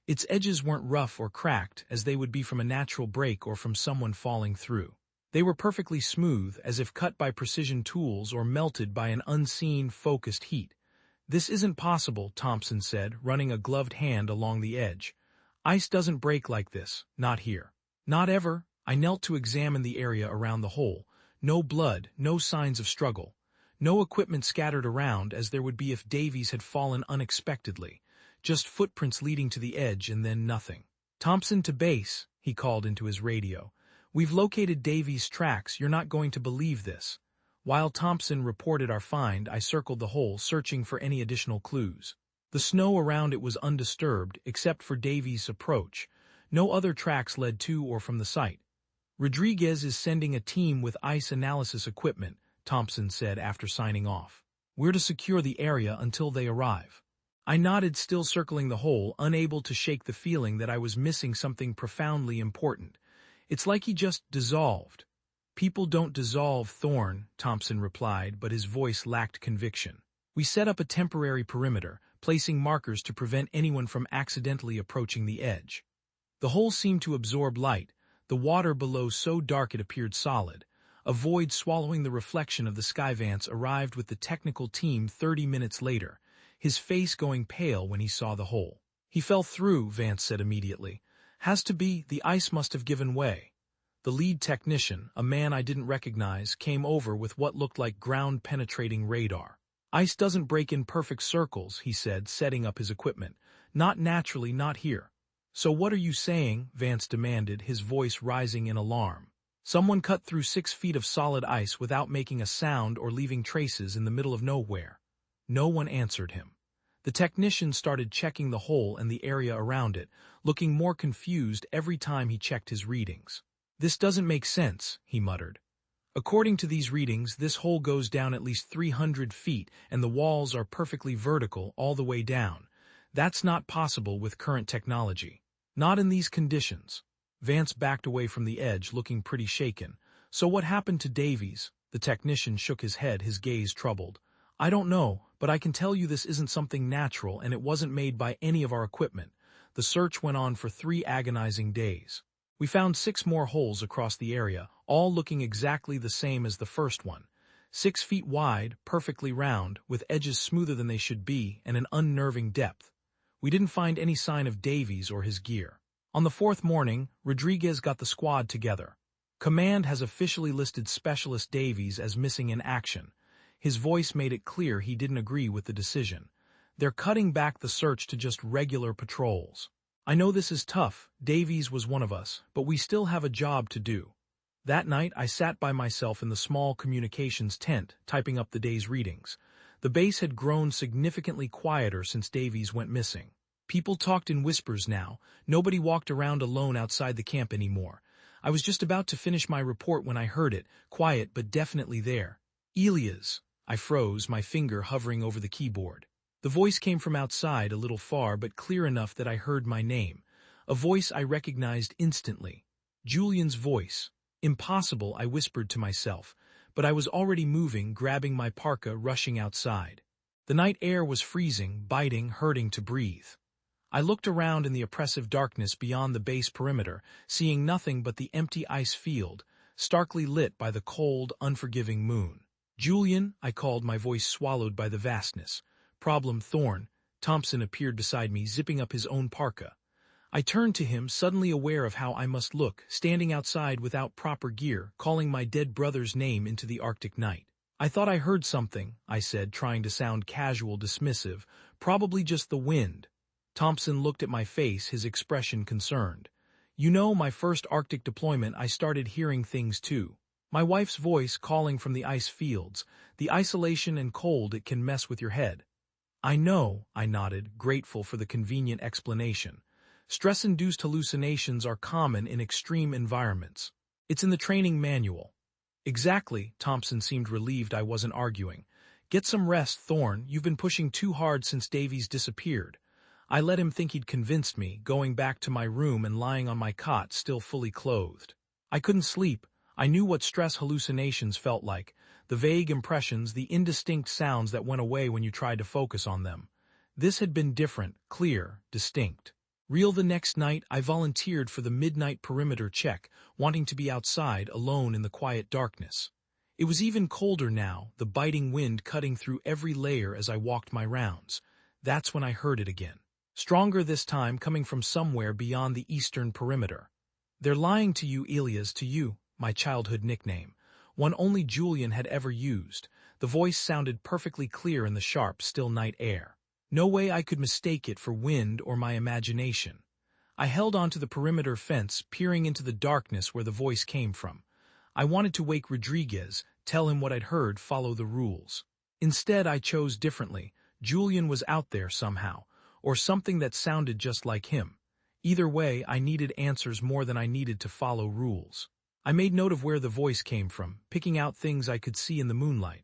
Its edges weren't rough or cracked, as they would be from a natural break or from someone falling through. They were perfectly smooth, as if cut by precision tools or melted by an unseen, focused heat. "This isn't possible," Thompson said, running a gloved hand along the edge. "Ice doesn't break like this, not here." "Not ever." I knelt to examine the area around the hole. No blood, no signs of struggle. No equipment scattered around, as there would be if Davies had fallen unexpectedly. Just footprints leading to the edge and then nothing. "Thompson to base," he called into his radio. "We've located Davies' tracks. You're not going to believe this." While Thompson reported our find, I circled the hole, searching for any additional clues. The snow around it was undisturbed, except for Davies' approach. No other tracks led to or from the site. "Rodriguez is sending a team with ice analysis equipment," Thompson said after signing off. "We're to secure the area until they arrive." I nodded, still circling the hole, unable to shake the feeling that I was missing something profoundly important. "It's like he just dissolved." "People don't dissolve, Thorne," Thompson replied, but his voice lacked conviction. We set up a temporary perimeter, placing markers to prevent anyone from accidentally approaching the edge. The hole seemed to absorb light, the water below so dark it appeared solid. A void swallowing the reflection of the Skyvance arrived with the technical team 30 minutes later, his face going pale when he saw the hole. "He fell through," Vance said immediately. "Has to be, the ice must have given way." The lead technician, a man I didn't recognize, came over with what looked like ground-penetrating radar. "Ice doesn't break in perfect circles," he said, setting up his equipment. "Not naturally, not here." "So what are you saying?" Vance demanded, his voice rising in alarm. "Someone cut through 6 feet of solid ice without making a sound or leaving traces in the middle of nowhere." No one answered him. The technician started checking the hole and the area around it, looking more confused every time he checked his readings. "This doesn't make sense," he muttered. "According to these readings, this hole goes down at least 300 feet, and the walls are perfectly vertical all the way down. That's not possible with current technology. Not in these conditions." Vance backed away from the edge, looking pretty shaken. "So what happened to Davies?" The technician shook his head, his gaze troubled. "I don't know, but I can tell you this isn't something natural, and it wasn't made by any of our equipment." The search went on for 3 agonizing days. We found 6 more holes across the area, all looking exactly the same as the first one. 6 feet wide, perfectly round, with edges smoother than they should be, and an unnerving depth. We didn't find any sign of Davies or his gear. On the 4th morning, Rodriguez got the squad together. Command has officially listed Specialist Davies as missing in action. His voice made it clear he didn't agree with the decision. They're cutting back the search to just regular patrols. I know this is tough, Davies was one of us, but we still have a job to do. That night, I sat by myself in the small communications tent, typing up the day's readings. The base had grown significantly quieter since Davies went missing. People talked in whispers now. Nobody walked around alone outside the camp anymore. I was just about to finish my report when I heard it, quiet but definitely there. Elias. I froze, my finger hovering over the keyboard. The voice came from outside, a little far but clear enough that I heard my name. A voice I recognized instantly. Julian's voice. Impossible, I whispered to myself, but I was already moving, grabbing my parka, rushing outside. The night air was freezing, biting, hurting to breathe. I looked around in the oppressive darkness beyond the base perimeter, seeing nothing but the empty ice field, starkly lit by the cold, unforgiving moon. Julian, I called, my voice swallowed by the vastness. Problem Thorn. Thompson appeared beside me, zipping up his own parka. I turned to him, suddenly aware of how I must look, standing outside without proper gear, calling my dead brother's name into the Arctic night. I thought I heard something, I said, trying to sound casual, dismissive. Probably just the wind. Thompson looked at my face, his expression concerned. You know, my first Arctic deployment, I started hearing things too. My wife's voice calling from the ice fields. The isolation and cold, it can mess with your head. I know, I nodded, grateful for the convenient explanation. Stress-induced hallucinations are common in extreme environments. It's in the training manual. Exactly, Thompson seemed relieved I wasn't arguing. Get some rest, Thorn, you've been pushing too hard since Davies disappeared. I let him think he'd convinced me, going back to my room and lying on my cot, still fully clothed. I couldn't sleep. I knew what stress hallucinations felt like. The vague impressions, the indistinct sounds that went away when you tried to focus on them. This had been different, clear, distinct. Real. The next night, I volunteered for the midnight perimeter check, wanting to be outside, alone in the quiet darkness. It was even colder now, the biting wind cutting through every layer as I walked my rounds. That's when I heard it again. Stronger this time, coming from somewhere beyond the eastern perimeter. They're lying to you, Elias, to you, my childhood nickname. One only Julian had ever used. The voice sounded perfectly clear in the sharp, still night air. No way I could mistake it for wind or my imagination. I held onto the perimeter fence, peering into the darkness where the voice came from. I wanted to wake Rodriguez, tell him what I'd heard, follow the rules. Instead, I chose differently. Julian was out there somehow, or something that sounded just like him. Either way, I needed answers more than I needed to follow rules. I made note of where the voice came from, picking out things I could see in the moonlight.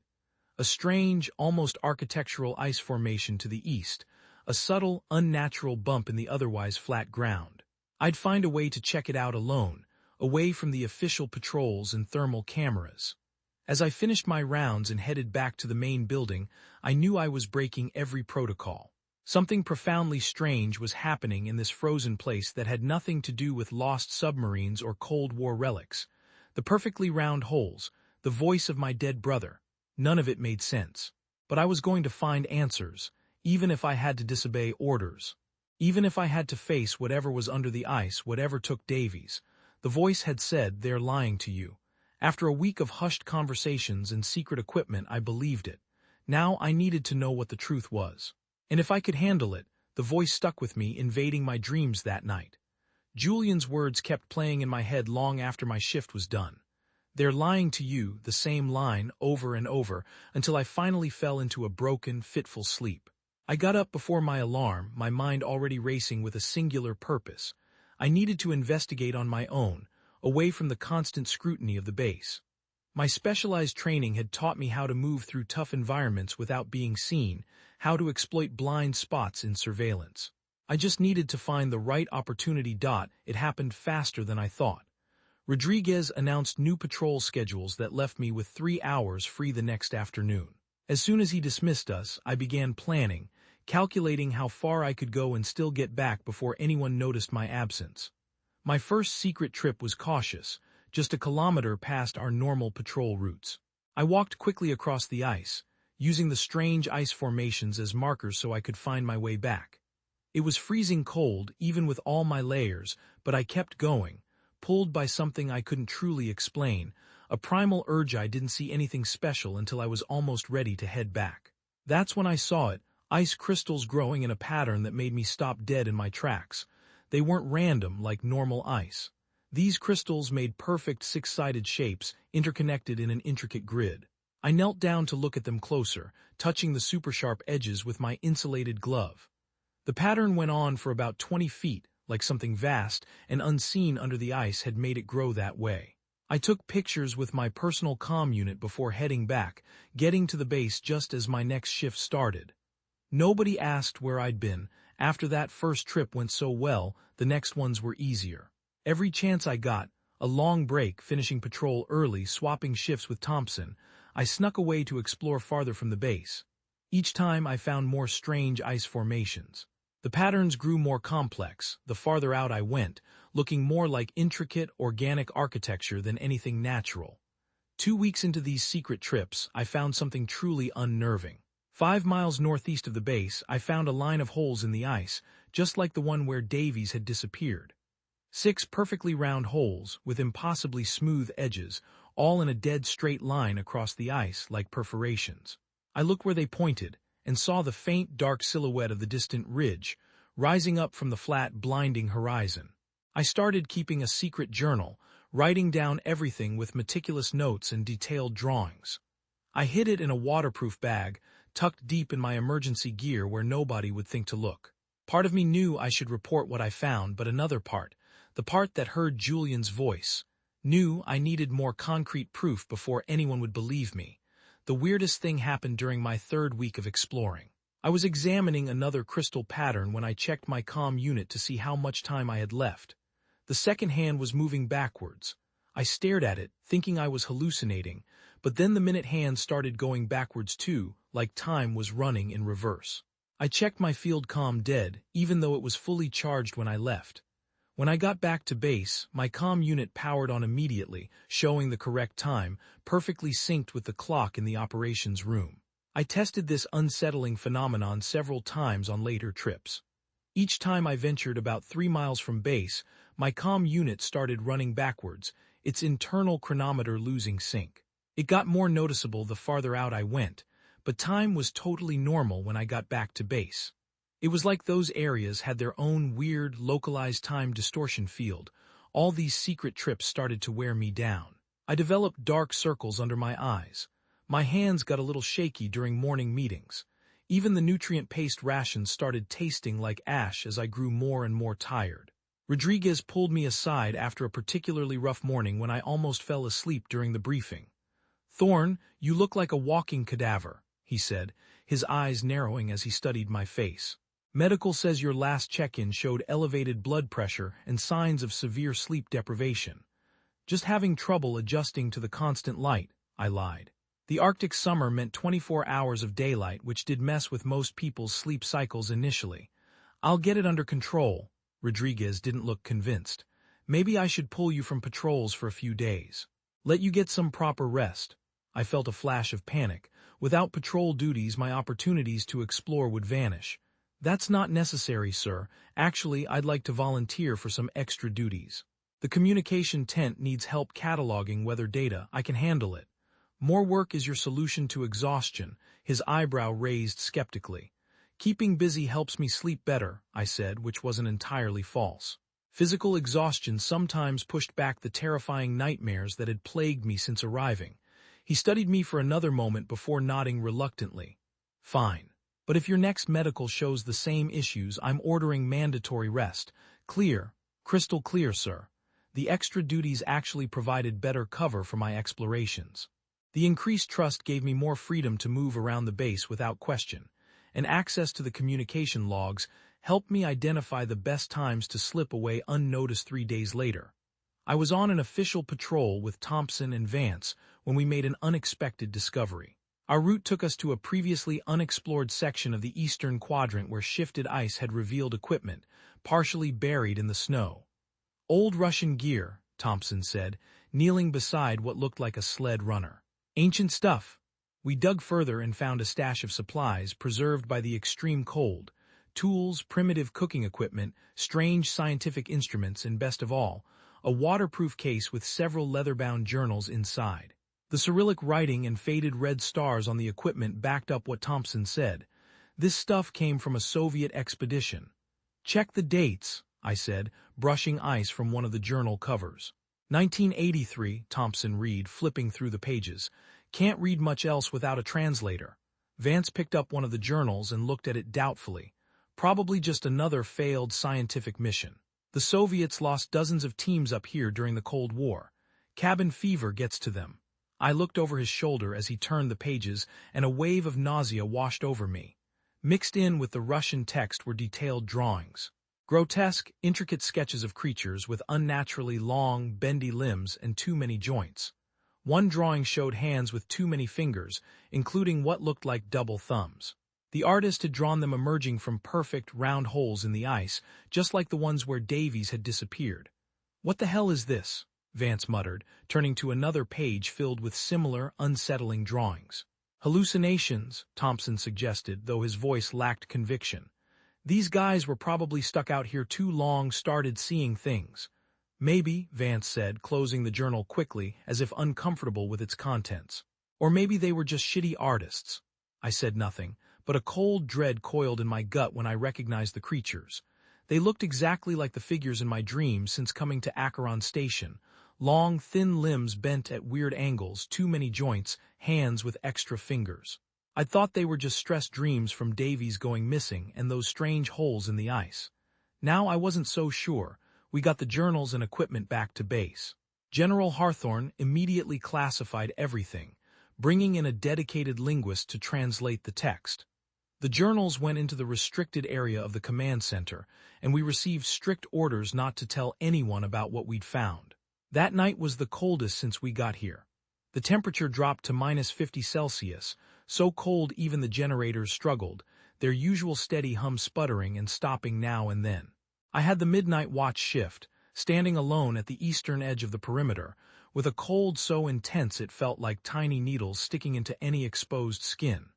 A strange, almost architectural ice formation to the east, a subtle, unnatural bump in the otherwise flat ground. I'd find a way to check it out alone, away from the official patrols and thermal cameras. As I finished my rounds and headed back to the main building, I knew I was breaking every protocol. Something profoundly strange was happening in this frozen place that had nothing to do with lost submarines or Cold War relics. The perfectly round holes, the voice of my dead brother, none of it made sense. But I was going to find answers, even if I had to disobey orders. Even if I had to face whatever was under the ice, whatever took Davies. The voice had said, "They're lying to you." After a week of hushed conversations and secret equipment, I believed it. Now I needed to know what the truth was. And if I could handle it, the voice stuck with me, invading my dreams that night. Julian's words kept playing in my head long after my shift was done. "They're lying to you," the same line over and over, until I finally fell into a broken, fitful sleep. I got up before my alarm, my mind already racing with a singular purpose. I needed to investigate on my own, away from the constant scrutiny of the base. My specialized training had taught me how to move through tough environments without being seen, how to exploit blind spots in surveillance. I just needed to find the right opportunity. It happened faster than I thought. Rodriguez announced new patrol schedules that left me with 3 hours free the next afternoon. As soon as he dismissed us, I began planning, calculating how far I could go and still get back before anyone noticed my absence. My first secret trip was cautious, just a kilometer past our normal patrol routes. I walked quickly across the ice, using the strange ice formations as markers so I could find my way back. It was freezing cold, even with all my layers, but I kept going, pulled by something I couldn't truly explain, a primal urge. I didn't see anything special until I was almost ready to head back. That's when I saw it, ice crystals growing in a pattern that made me stop dead in my tracks. They weren't random like normal ice. These crystals made perfect six-sided shapes, interconnected in an intricate grid. I knelt down to look at them closer, touching the super-sharp edges with my insulated glove. The pattern went on for about 20 feet, like something vast and unseen under the ice had made it grow that way. I took pictures with my personal comm unit before heading back, getting to the base just as my next shift started. Nobody asked where I'd been. After that first trip went so well, the next ones were easier. Every chance I got, a long break, finishing patrol early, swapping shifts with Thompson, I snuck away to explore farther from the base. Each time I found more strange ice formations. The patterns grew more complex, the farther out I went, looking more like intricate, organic architecture than anything natural. 2 weeks into these secret trips, I found something truly unnerving. 5 miles northeast of the base, I found a line of holes in the ice, just like the one where Davies had disappeared. 6 perfectly round holes, with impossibly smooth edges, all in a dead straight line across the ice like perforations. I looked where they pointed, and saw the faint, dark silhouette of the distant ridge, rising up from the flat, blinding horizon. I started keeping a secret journal, writing down everything with meticulous notes and detailed drawings. I hid it in a waterproof bag, tucked deep in my emergency gear where nobody would think to look. Part of me knew I should report what I found, but another part, the part that heard Julian's voice, knew I needed more concrete proof before anyone would believe me. The weirdest thing happened during my 3rd week of exploring. I was examining another crystal pattern when I checked my comm unit to see how much time I had left. The second hand was moving backwards. I stared at it, thinking I was hallucinating, but then the minute hand started going backwards too, like time was running in reverse. I checked my field comm dead, even though it was fully charged when I left. When I got back to base, my comm unit powered on immediately, showing the correct time, perfectly synced with the clock in the operations room. I tested this unsettling phenomenon several times on later trips. Each time I ventured about 3 miles from base, my comm unit started running backwards, its internal chronometer losing sync. It got more noticeable the farther out I went, but time was totally normal when I got back to base. It was like those areas had their own weird, localized time distortion field. All these secret trips started to wear me down. I developed dark circles under my eyes. My hands got a little shaky during morning meetings. Even the nutrient-paced rations started tasting like ash as I grew more and more tired. Rodriguez pulled me aside after a particularly rough morning when I almost fell asleep during the briefing. "Thorne, you look like a walking cadaver," he said, his eyes narrowing as he studied my face. "Medical says your last check-in showed elevated blood pressure and signs of severe sleep deprivation." "Just having trouble adjusting to the constant light," I lied. The Arctic summer meant 24 hours of daylight, which did mess with most people's sleep cycles initially. "I'll get it under control." Rodriguez didn't look convinced. "Maybe I should pull you from patrols for a few days. Let you get some proper rest." I felt a flash of panic. Without patrol duties, my opportunities to explore would vanish. "That's not necessary, sir. Actually, I'd like to volunteer for some extra duties. The communication tent needs help cataloging weather data. I can handle it." "More work is your solution to exhaustion," his eyebrow raised skeptically. "Keeping busy helps me sleep better," I said, which wasn't entirely false. Physical exhaustion sometimes pushed back the terrifying nightmares that had plagued me since arriving. He studied me for another moment before nodding reluctantly. "Fine. But if your next medical shows the same issues, I'm ordering mandatory rest." "Clear. Crystal clear, sir." The extra duties actually provided better cover for my explorations. The increased trust gave me more freedom to move around the base without question, and access to the communication logs helped me identify the best times to slip away unnoticed 3 days later. I was on an official patrol with Thompson and Vance when we made an unexpected discovery. Our route took us to a previously unexplored section of the eastern quadrant where shifted ice had revealed equipment, partially buried in the snow. "Old Russian gear," Thompson said, kneeling beside what looked like a sled runner. "Ancient stuff." We dug further and found a stash of supplies preserved by the extreme cold, tools, primitive cooking equipment, strange scientific instruments, and best of all, a waterproof case with several leather-bound journals inside. The Cyrillic writing and faded red stars on the equipment backed up what Thompson said. This stuff came from a Soviet expedition. "Check the dates," I said, brushing ice from one of the journal covers. 1983, Thompson read, flipping through the pages. "Can't read much else without a translator." Vance picked up one of the journals and looked at it doubtfully. Probably just another failed scientific mission. "The Soviets lost dozens of teams up here during the Cold War. Cabin fever gets to them." I looked over his shoulder as he turned the pages, and a wave of nausea washed over me. Mixed in with the Russian text were detailed drawings. Grotesque, intricate sketches of creatures with unnaturally long, bendy limbs and too many joints. One drawing showed hands with too many fingers, including what looked like double thumbs. The artist had drawn them emerging from perfect, round holes in the ice, just like the ones where Davies had disappeared. "What the hell is this?" Vance muttered, turning to another page filled with similar, unsettling drawings. "Hallucinations," Thompson suggested, though his voice lacked conviction. "These guys were probably stuck out here too long, started seeing things." "Maybe," Vance said, closing the journal quickly, as if uncomfortable with its contents. "Or maybe they were just shitty artists." I said nothing, but a cold dread coiled in my gut when I recognized the creatures. They looked exactly like the figures in my dreams since coming to Acheron Station. Long, thin limbs bent at weird angles, too many joints, hands with extra fingers. I'd thought they were just stressed dreams from Davies going missing and those strange holes in the ice. Now I wasn't so sure. We got the journals and equipment back to base. General Hawthorne immediately classified everything, bringing in a dedicated linguist to translate the text. The journals went into the restricted area of the command center, and we received strict orders not to tell anyone about what we'd found. That night was the coldest since we got here. The temperature dropped to -50°C, so cold even the generators struggled, their usual steady hum sputtering and stopping now and then. I had the midnight watch shift, standing alone at the eastern edge of the perimeter, with a cold so intense it felt like tiny needles sticking into any exposed skin.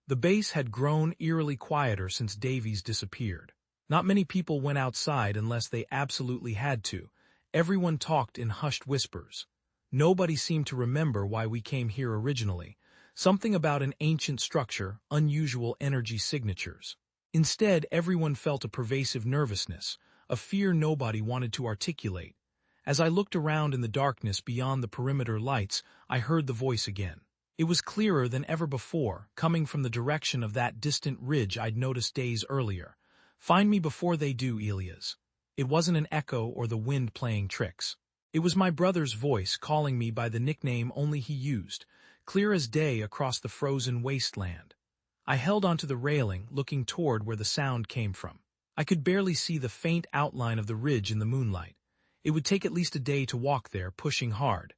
The base had grown eerily quieter since Davies disappeared. Not many people went outside unless they absolutely had to. Everyone talked in hushed whispers. Nobody seemed to remember why we came here originally. Something about an ancient structure, unusual energy signatures. Instead, everyone felt a pervasive nervousness, a fear nobody wanted to articulate. As I looked around in the darkness beyond the perimeter lights, I heard the voice again. It was clearer than ever before, coming from the direction of that distant ridge I'd noticed days earlier. "Find me before they do, Elias." It wasn't an echo or the wind playing tricks. It was my brother's voice calling me by the nickname only he used, clear as day across the frozen wasteland. I held onto the railing, looking toward where the sound came from. I could barely see the faint outline of the ridge in the moonlight. It would take at least a day to walk there, pushing hard.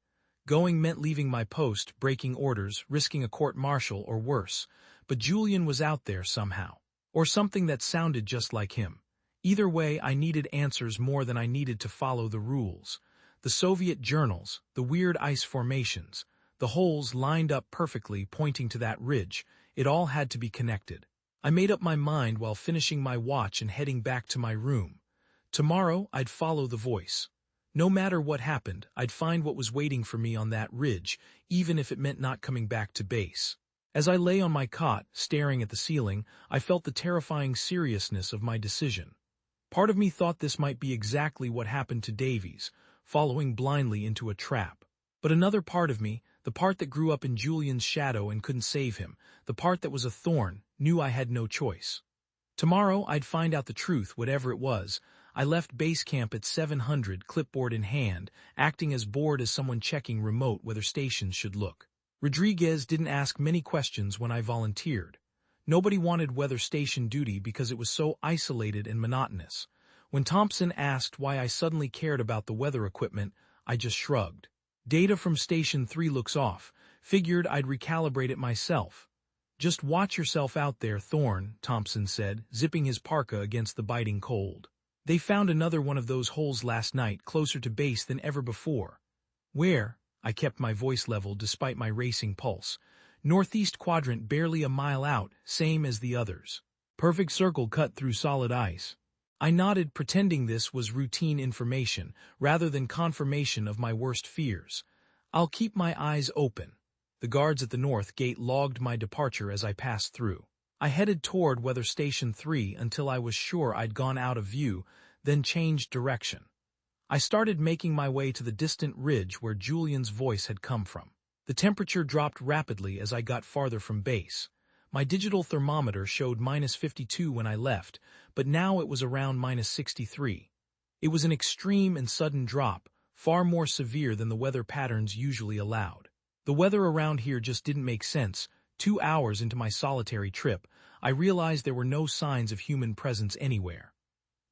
Going meant leaving my post, breaking orders, risking a court-martial or worse. But Julian was out there somehow. Or something that sounded just like him. Either way, I needed answers more than I needed to follow the rules. The Soviet journals, the weird ice formations, the holes lined up perfectly pointing to that ridge, it all had to be connected. I made up my mind while finishing my watch and heading back to my room. Tomorrow, I'd follow the voice. No matter what happened, I'd find what was waiting for me on that ridge, even if it meant not coming back to base. As I lay on my cot, staring at the ceiling, I felt the terrifying seriousness of my decision. Part of me thought this might be exactly what happened to Davies, following blindly into a trap. But another part of me, the part that grew up in Julian's shadow and couldn't save him, the part that was a thorn, knew I had no choice. Tomorrow I'd find out the truth, whatever it was. I left base camp at 700, clipboard in hand, acting as bored as someone checking remote whether stations should look. Rodriguez didn't ask many questions when I volunteered. Nobody wanted weather station duty because it was so isolated and monotonous. When Thompson asked why I suddenly cared about the weather equipment, I just shrugged. Data from Station 3 looks off. Figured I'd recalibrate it myself. "Just watch yourself out there, Thorne," Thompson said, zipping his parka against the biting cold. "They found another one of those holes last night, closer to base than ever before." "Where?" I kept my voice level despite my racing pulse. "Northeast quadrant, barely a mile out, same as the others. Perfect circle cut through solid ice." I nodded, pretending this was routine information, rather than confirmation of my worst fears. I'll keep my eyes open. The guards at the north gate logged my departure as I passed through. I headed toward Weather Station 3 until I was sure I'd gone out of view, then changed direction. I started making my way to the distant ridge where Julian's voice had come from. The temperature dropped rapidly as I got farther from base. My digital thermometer showed -52 when I left, but now it was around -63. It was an extreme and sudden drop, far more severe than the weather patterns usually allowed. The weather around here just didn't make sense. 2 hours into my solitary trip, I realized there were no signs of human presence anywhere.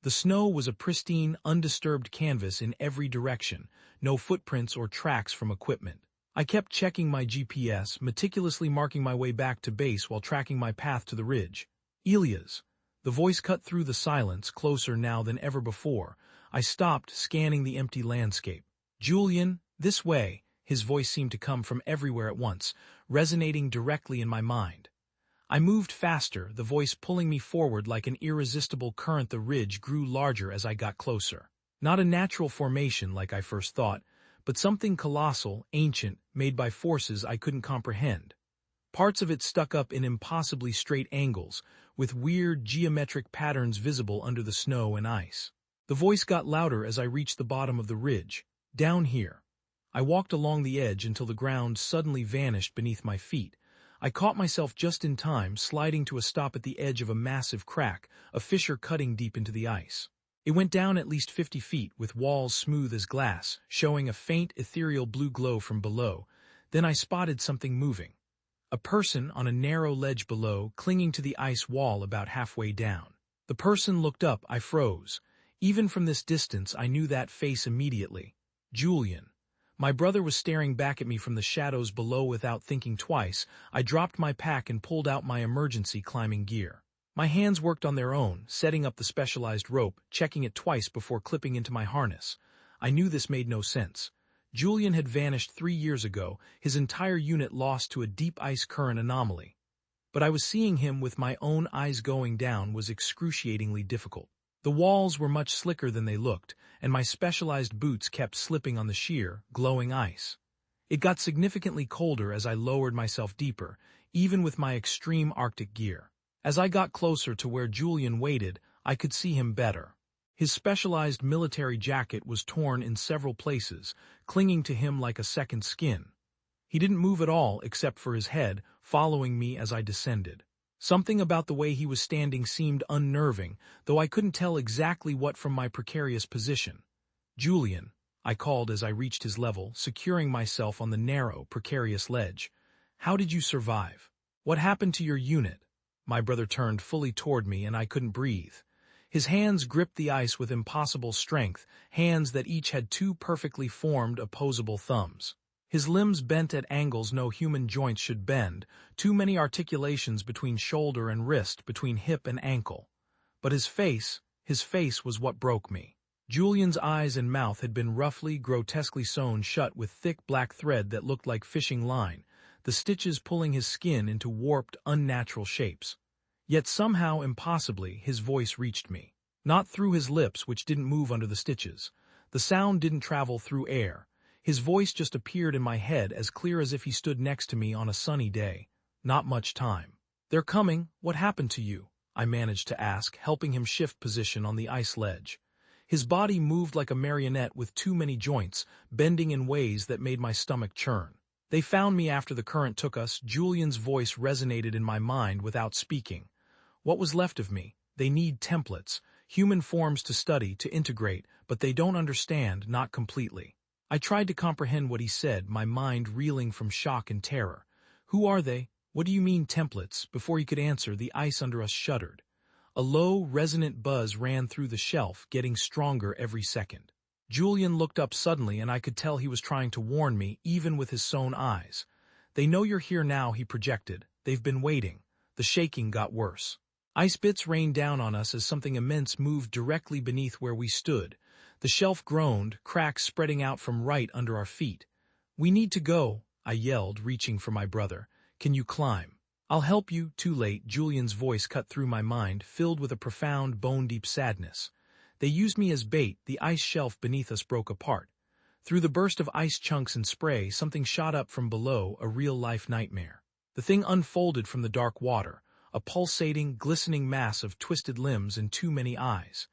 The snow was a pristine, undisturbed canvas in every direction, no footprints or tracks from equipment. I kept checking my GPS, meticulously marking my way back to base while tracking my path to the ridge. Elias. The voice cut through the silence, closer now than ever before. I stopped, scanning the empty landscape. Julian, this way. His voice seemed to come from everywhere at once, resonating directly in my mind. I moved faster, the voice pulling me forward like an irresistible current. The ridge grew larger as I got closer. Not a natural formation like I first thought, but something colossal, ancient, made by forces I couldn't comprehend. Parts of it stuck up in impossibly straight angles, with weird geometric patterns visible under the snow and ice. The voice got louder as I reached the bottom of the ridge. Down here. I walked along the edge until the ground suddenly vanished beneath my feet. I caught myself just in time, sliding to a stop at the edge of a massive crack, a fissure cutting deep into the ice. It went down at least 50 feet, with walls smooth as glass, showing a faint, ethereal blue glow from below. Then I spotted something moving. A person on a narrow ledge below, clinging to the ice wall about halfway down. The person looked up. I froze. Even from this distance, I knew that face immediately. Julian. My brother was staring back at me from the shadows below. Without thinking twice, I dropped my pack and pulled out my emergency climbing gear. My hands worked on their own, setting up the specialized rope, checking it twice before clipping into my harness. I knew this made no sense. Julian had vanished 3 years ago, his entire unit lost to a deep ice current anomaly. But I was seeing him with my own eyes. Going down was excruciatingly difficult. The walls were much slicker than they looked, and my specialized boots kept slipping on the sheer, glowing ice. It got significantly colder as I lowered myself deeper, even with my extreme Arctic gear. As I got closer to where Julian waited, I could see him better. His specialized military jacket was torn in several places, clinging to him like a second skin. He didn't move at all except for his head, following me as I descended. Something about the way he was standing seemed unnerving, though I couldn't tell exactly what from my precarious position. Julian, I called as I reached his level, securing myself on the narrow, precarious ledge. How did you survive? What happened to your unit? My brother turned fully toward me and I couldn't breathe. His hands gripped the ice with impossible strength, hands that each had 2 perfectly formed opposable thumbs. His limbs bent at angles no human joints should bend, too many articulations between shoulder and wrist, between hip and ankle. But his face was what broke me. Julian's eyes and mouth had been roughly, grotesquely sewn shut with thick black thread that looked like fishing line, the stitches pulling his skin into warped, unnatural shapes. Yet somehow, impossibly, his voice reached me. Not through his lips, which didn't move under the stitches. The sound didn't travel through air. His voice just appeared in my head, as clear as if he stood next to me on a sunny day. Not much time. They're coming. What happened to you? I managed to ask, helping him shift position on the ice ledge. His body moved like a marionette with too many joints, bending in ways that made my stomach churn. They found me after the current took us. Julian's voice resonated in my mind without speaking. What was left of me? They need templates, human forms to study, to integrate, but they don't understand, not completely. I tried to comprehend what he said, my mind reeling from shock and terror. Who are they? What do you mean templates? Before he could answer, the ice under us shuddered. A low, resonant buzz ran through the shelf, getting stronger every second. Julian looked up suddenly, and I could tell he was trying to warn me, even with his sewn eyes. They know you're here now, he projected. They've been waiting. The shaking got worse. Ice bits rained down on us as something immense moved directly beneath where we stood. The shelf groaned, cracks spreading out from right under our feet. We need to go, I yelled, reaching for my brother. Can you climb? I'll help you. Too late. Julian's voice cut through my mind, filled with a profound, bone-deep sadness. They used me as bait. The ice shelf beneath us broke apart. Through the burst of ice chunks and spray, something shot up from below, a real-life nightmare. The thing unfolded from the dark water, a pulsating, glistening mass of twisted limbs and too many eyes.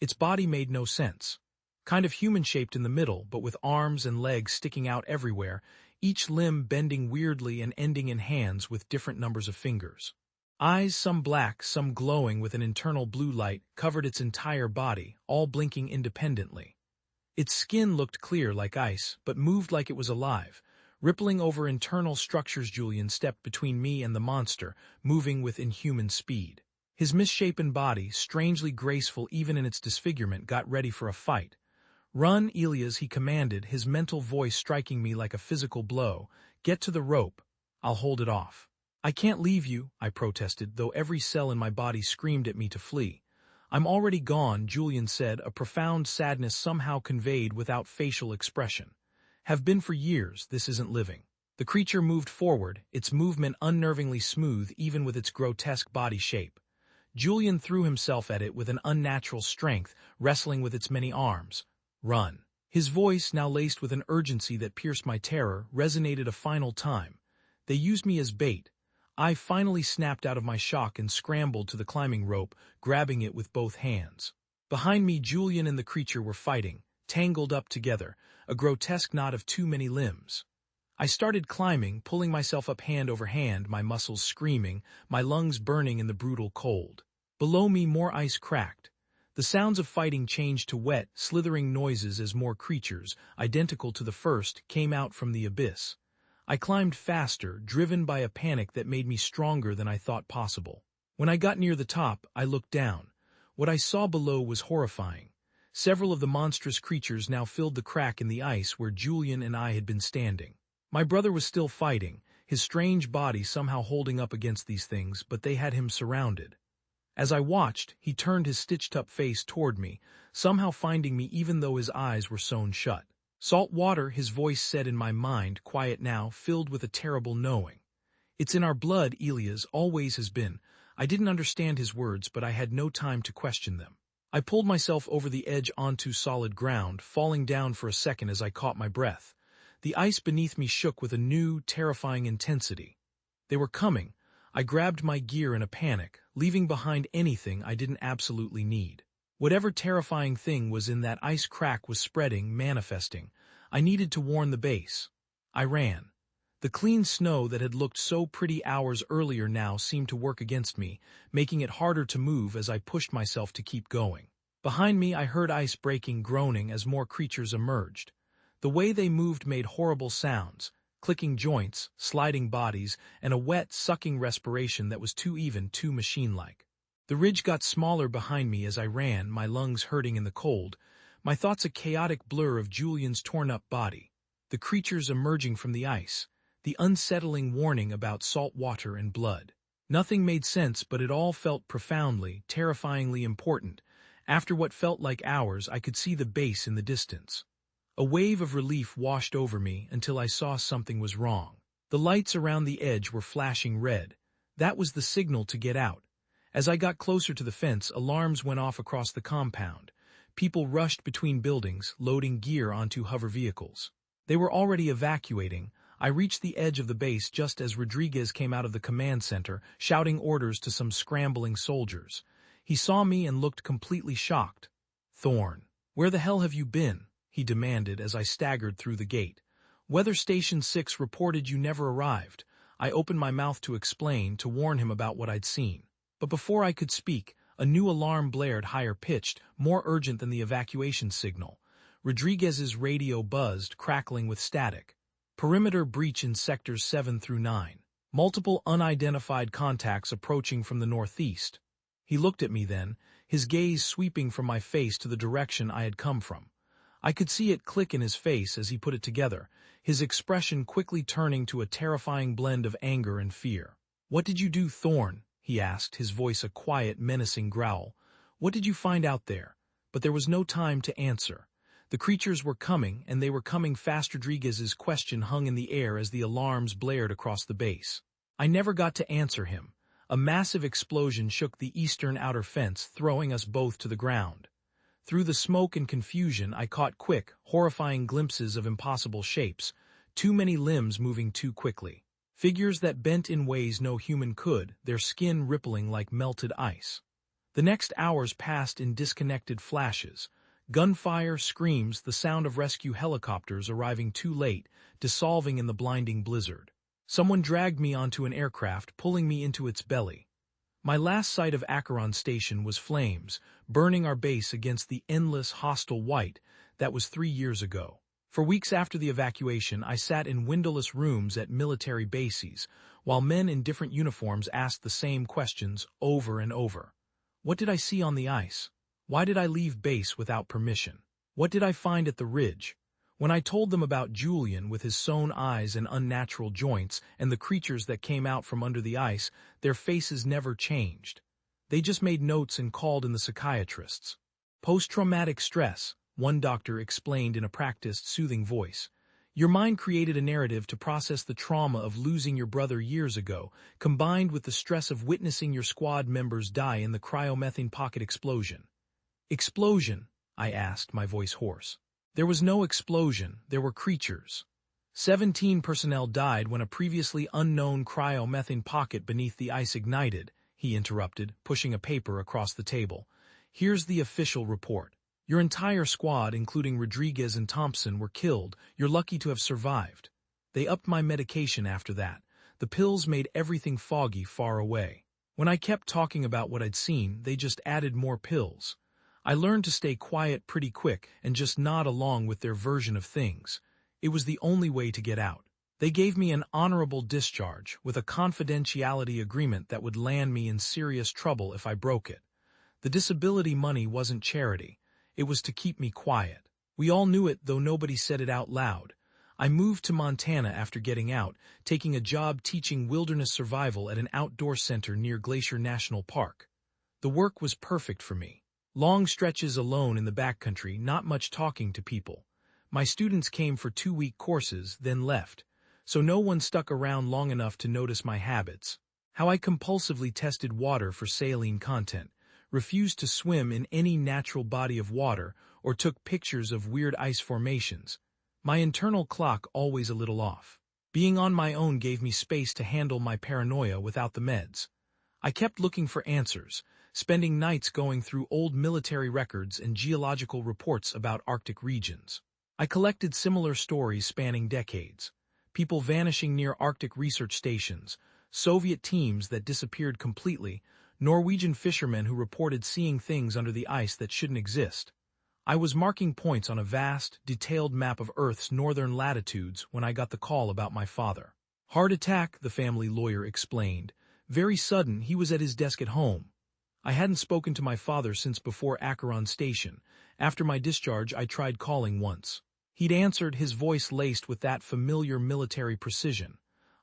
Its body made no sense. Kind of human-shaped in the middle, but with arms and legs sticking out everywhere, each limb bending weirdly and ending in hands with different numbers of fingers. Eyes, some black, some glowing with an internal blue light, covered its entire body, all blinking independently. Its skin looked clear like ice, but moved like it was alive, rippling over internal structures. Julian stepped between me and the monster, moving with inhuman speed. His misshapen body, strangely graceful even in its disfigurement, got ready for a fight. "Run, Elias," he commanded, his mental voice striking me like a physical blow. "Get to the rope. I'll hold it off." "I can't leave you," I protested, though every cell in my body screamed at me to flee. "I'm already gone," Julian said, a profound sadness somehow conveyed without facial expression. "Have been for years. This isn't living." The creature moved forward, its movement unnervingly smooth even with its grotesque body shape. Julian threw himself at it with an unnatural strength, wrestling with its many arms. "Run." His voice, now laced with an urgency that pierced my terror, resonated a final time. "They used me as bait." I finally snapped out of my shock and scrambled to the climbing rope, grabbing it with both hands. Behind me, Julian and the creature were fighting, tangled up together, a grotesque knot of too many limbs. I started climbing, pulling myself up hand over hand, my muscles screaming, my lungs burning in the brutal cold. Below me, more ice cracked. The sounds of fighting changed to wet, slithering noises as more creatures, identical to the first, came out from the abyss. I climbed faster, driven by a panic that made me stronger than I thought possible. When I got near the top, I looked down. What I saw below was horrifying. Several of the monstrous creatures now filled the crack in the ice where Julian and I had been standing. My brother was still fighting, his strange body somehow holding up against these things, but they had him surrounded. As I watched, he turned his stitched-up face toward me, somehow finding me even though his eyes were sewn shut. "Salt water," his voice said in my mind, quiet now, filled with a terrible knowing. "It's in our blood, Elias, always has been." I didn't understand his words, but I had no time to question them. I pulled myself over the edge onto solid ground, falling down for a second as I caught my breath. The ice beneath me shook with a new, terrifying intensity. They were coming. I grabbed my gear in a panic, leaving behind anything I didn't absolutely need. Whatever terrifying thing was in that ice crack was spreading, manifesting. I needed to warn the base. I ran. The clean snow that had looked so pretty hours earlier now seemed to work against me, making it harder to move as I pushed myself to keep going. Behind me, I heard ice breaking, groaning as more creatures emerged. The way they moved made horrible sounds. Clicking joints, sliding bodies, and a wet, sucking respiration that was too even, too machine-like. The ridge got smaller behind me as I ran, my lungs hurting in the cold, my thoughts a chaotic blur of Julian's torn-up body, the creatures emerging from the ice, the unsettling warning about salt water and blood. Nothing made sense, but it all felt profoundly, terrifyingly important. After what felt like hours, I could see the base in the distance. A wave of relief washed over me until I saw something was wrong. The lights around the edge were flashing red. That was the signal to get out. As I got closer to the fence, alarms went off across the compound. People rushed between buildings, loading gear onto hover vehicles. They were already evacuating. I reached the edge of the base just as Rodriguez came out of the command center, shouting orders to some scrambling soldiers. He saw me and looked completely shocked. "Thorn, where the hell have you been?" he demanded as I staggered through the gate. "Weather Station 6 reported you never arrived." I opened my mouth to explain, to warn him about what I'd seen. But before I could speak, a new alarm blared, higher pitched, more urgent than the evacuation signal. Rodriguez's radio buzzed, crackling with static. "Perimeter breach in sectors 7 through 9. Multiple unidentified contacts approaching from the northeast." He looked at me then, his gaze sweeping from my face to the direction I had come from. I could see it click in his face as he put it together, his expression quickly turning to a terrifying blend of anger and fear. "What did you do, Thorn?" he asked, his voice a quiet, menacing growl. "What did you find out there?" But there was no time to answer. The creatures were coming, and they were coming fast. Rodriguez's question hung in the air as the alarms blared across the base. I never got to answer him. A massive explosion shook the eastern outer fence, throwing us both to the ground. Through the smoke and confusion, I caught quick, horrifying glimpses of impossible shapes, too many limbs moving too quickly. Figures that bent in ways no human could, their skin rippling like melted ice. The next hours passed in disconnected flashes. Gunfire, screams, the sound of rescue helicopters arriving too late, dissolving in the blinding blizzard. Someone dragged me onto an aircraft, pulling me into its belly. My last sight of Acheron Station was flames, burning our base against the endless, hostile white that was 3 years ago. For weeks after the evacuation, I sat in windowless rooms at military bases, while men in different uniforms asked the same questions over and over. What did I see on the ice? Why did I leave base without permission? What did I find at the ridge? When I told them about Julian with his sewn eyes and unnatural joints and the creatures that came out from under the ice, their faces never changed. They just made notes and called in the psychiatrists. Post-traumatic stress, one doctor explained in a practiced, soothing voice. Your mind created a narrative to process the trauma of losing your brother years ago, combined with the stress of witnessing your squad members die in the cryomethane pocket explosion. Explosion? I asked, my voice hoarse. There was no explosion, there were creatures. 17 personnel died when a previously unknown cryomethane pocket beneath the ice ignited, he interrupted, pushing a paper across the table. Here's the official report. Your entire squad, including Rodriguez and Thompson, were killed. You're lucky to have survived. They upped my medication after that. The pills made everything foggy far away. When I kept talking about what I'd seen, they just added more pills. I learned to stay quiet pretty quick and just nod along with their version of things. It was the only way to get out. They gave me an honorable discharge with a confidentiality agreement that would land me in serious trouble if I broke it. The disability money wasn't charity. It was to keep me quiet. We all knew it, though nobody said it out loud. I moved to Montana after getting out, taking a job teaching wilderness survival at an outdoor center near Glacier National Park. The work was perfect for me. Long stretches alone in the backcountry, not much talking to people. My students came for 2-week courses, then left, so no one stuck around long enough to notice my habits. How I compulsively tested water for saline content, refused to swim in any natural body of water, or took pictures of weird ice formations. My internal clock always a little off. Being on my own gave me space to handle my paranoia without the meds. I kept looking for answers, spending nights going through old military records and geological reports about Arctic regions. I collected similar stories spanning decades. People vanishing near Arctic research stations, Soviet teams that disappeared completely, Norwegian fishermen who reported seeing things under the ice that shouldn't exist. I was marking points on a vast, detailed map of Earth's northern latitudes when I got the call about my father. Heart attack, the family lawyer explained. Very sudden, he was at his desk at home. I hadn't spoken to my father since before Acheron Station. After my discharge, I tried calling once. He'd answered, his voice laced with that familiar military precision.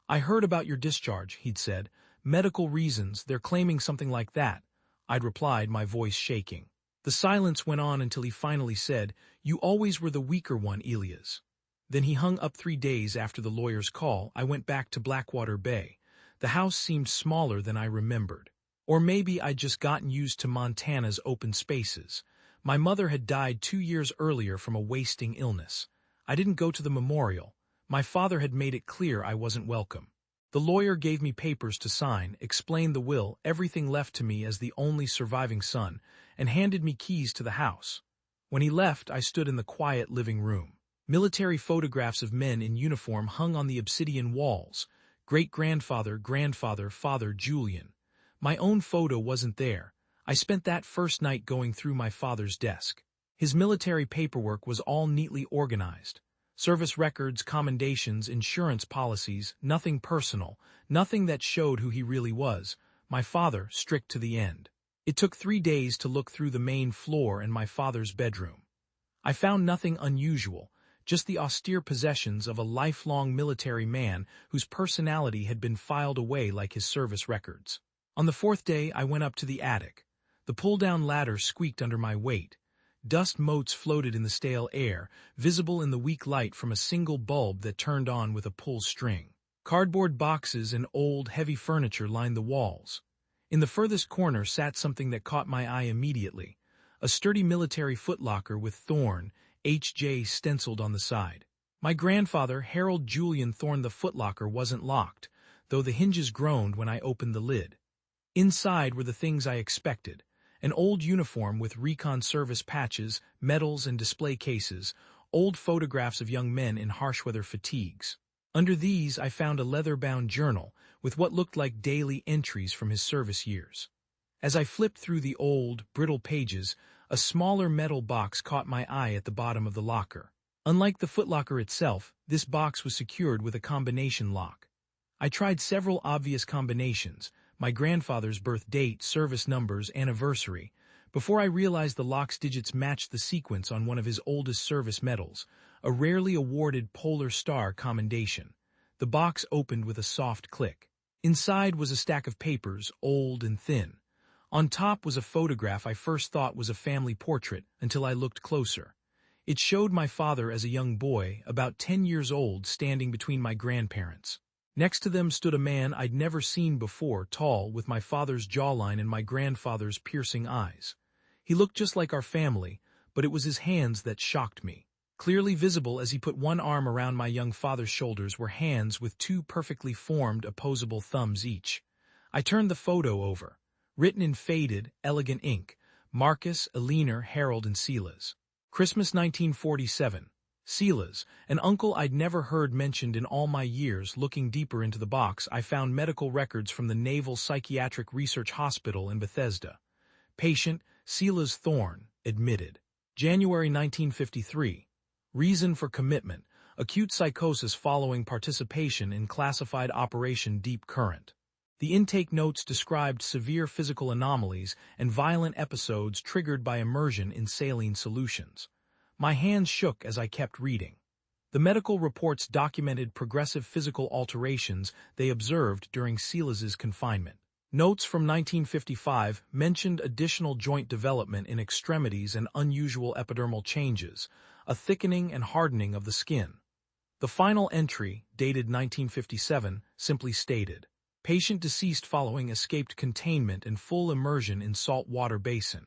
I heard about your discharge, he'd said. Medical reasons, they're claiming something like that. I'd replied, my voice shaking. The silence went on until he finally said, you always were the weaker one, Elias. Then he hung up. 3 days after the lawyer's call, I went back to Blackwater Bay. The house seemed smaller than I remembered. Or maybe I'd just gotten used to Montana's open spaces. My mother had died 2 years earlier from a wasting illness. I didn't go to the memorial. My father had made it clear I wasn't welcome. The lawyer gave me papers to sign, explained the will, everything left to me as the only surviving son, and handed me keys to the house. When he left, I stood in the quiet living room. Military photographs of men in uniform hung on the obsidian walls. Great-grandfather, grandfather, father, Julian. My own photo wasn't there. I spent that first night going through my father's desk. His military paperwork was all neatly organized. Service records, commendations, insurance policies, nothing personal, nothing that showed who he really was. My father, strict to the end. It took 3 days to look through the main floor and my father's bedroom. I found nothing unusual, just the austere possessions of a lifelong military man whose personality had been filed away like his service records. On the 4th day, I went up to the attic. The pull-down ladder squeaked under my weight. Dust motes floated in the stale air, visible in the weak light from a single bulb that turned on with a pull string. Cardboard boxes and old, heavy furniture lined the walls. In the furthest corner sat something that caught my eye immediately, a sturdy military footlocker with Thorn, H.J. stenciled on the side. My grandfather, Harold Julian Thorn the footlocker, wasn't locked, though the hinges groaned when I opened the lid. Inside were the things I expected: an old uniform with recon service patches, medals, and display cases, old photographs of young men in harsh weather fatigues. Under these I found a leather-bound journal with what looked like daily entries from his service years. As I flipped through the old, brittle pages, a smaller metal box caught my eye at the bottom of the locker. Unlike the footlocker itself, this box was secured with a combination lock. I tried several obvious combinations: my grandfather's birth date, service numbers, anniversary, before I realized the lock's digits matched the sequence on one of his oldest service medals, a rarely awarded Polar Star commendation. The box opened with a soft click. Inside was a stack of papers, old and thin. On top was a photograph I first thought was a family portrait until I looked closer. It showed my father as a young boy, about 10 years old, standing between my grandparents. Next to them stood a man I'd never seen before, tall, with my father's jawline and my grandfather's piercing eyes. He looked just like our family, but it was his hands that shocked me. Clearly visible as he put one arm around my young father's shoulders were hands with two perfectly formed, opposable thumbs each. I turned the photo over. Written in faded, elegant ink: Marcus, Eleanor, Harold, and Silas. Christmas 1947. Silas, an uncle I'd never heard mentioned in all my years. Looking deeper into the box, I found medical records from the Naval Psychiatric Research Hospital in Bethesda. Patient, Silas Thorn, admitted. January 1953. Reason for commitment: acute psychosis following participation in classified Operation Deep Current. The intake notes described severe physical anomalies and violent episodes triggered by immersion in saline solutions. My hands shook as I kept reading. The medical reports documented progressive physical alterations they observed during Silas's confinement. Notes from 1955 mentioned additional joint development in extremities and unusual epidermal changes, a thickening and hardening of the skin. The final entry, dated 1957, simply stated, "Patient deceased following escaped containment and full immersion in salt water basin.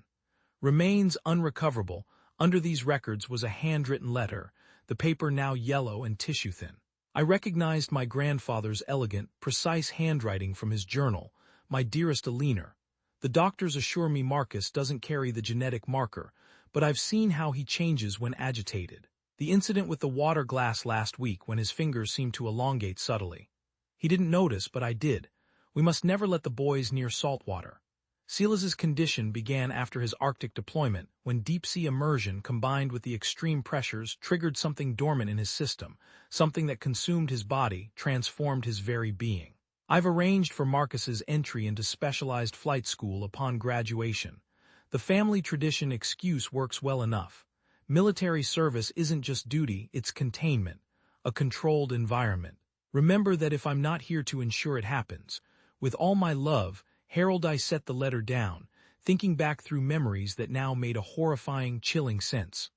Remains unrecoverable." Under these records was a handwritten letter, the paper now yellow and tissue-thin. I recognized my grandfather's elegant, precise handwriting from his journal: "My dearest Eleanor, the doctors assure me Marcus doesn't carry the genetic marker, but I've seen how he changes when agitated. The incident with the water glass last week when his fingers seemed to elongate subtly. He didn't notice, but I did. We must never let the boys near salt water." Silas's condition began after his Arctic deployment, when deep-sea immersion combined with the extreme pressures triggered something dormant in his system, something that consumed his body, transformed his very being. I've arranged for Marcus's entry into specialized flight school upon graduation. The family tradition excuse works well enough. Military service isn't just duty, it's containment, a controlled environment. Remember that if I'm not here to ensure it happens. With all my love, Harold. I set the letter down, thinking back through memories that now made a horrifying, chilling sense.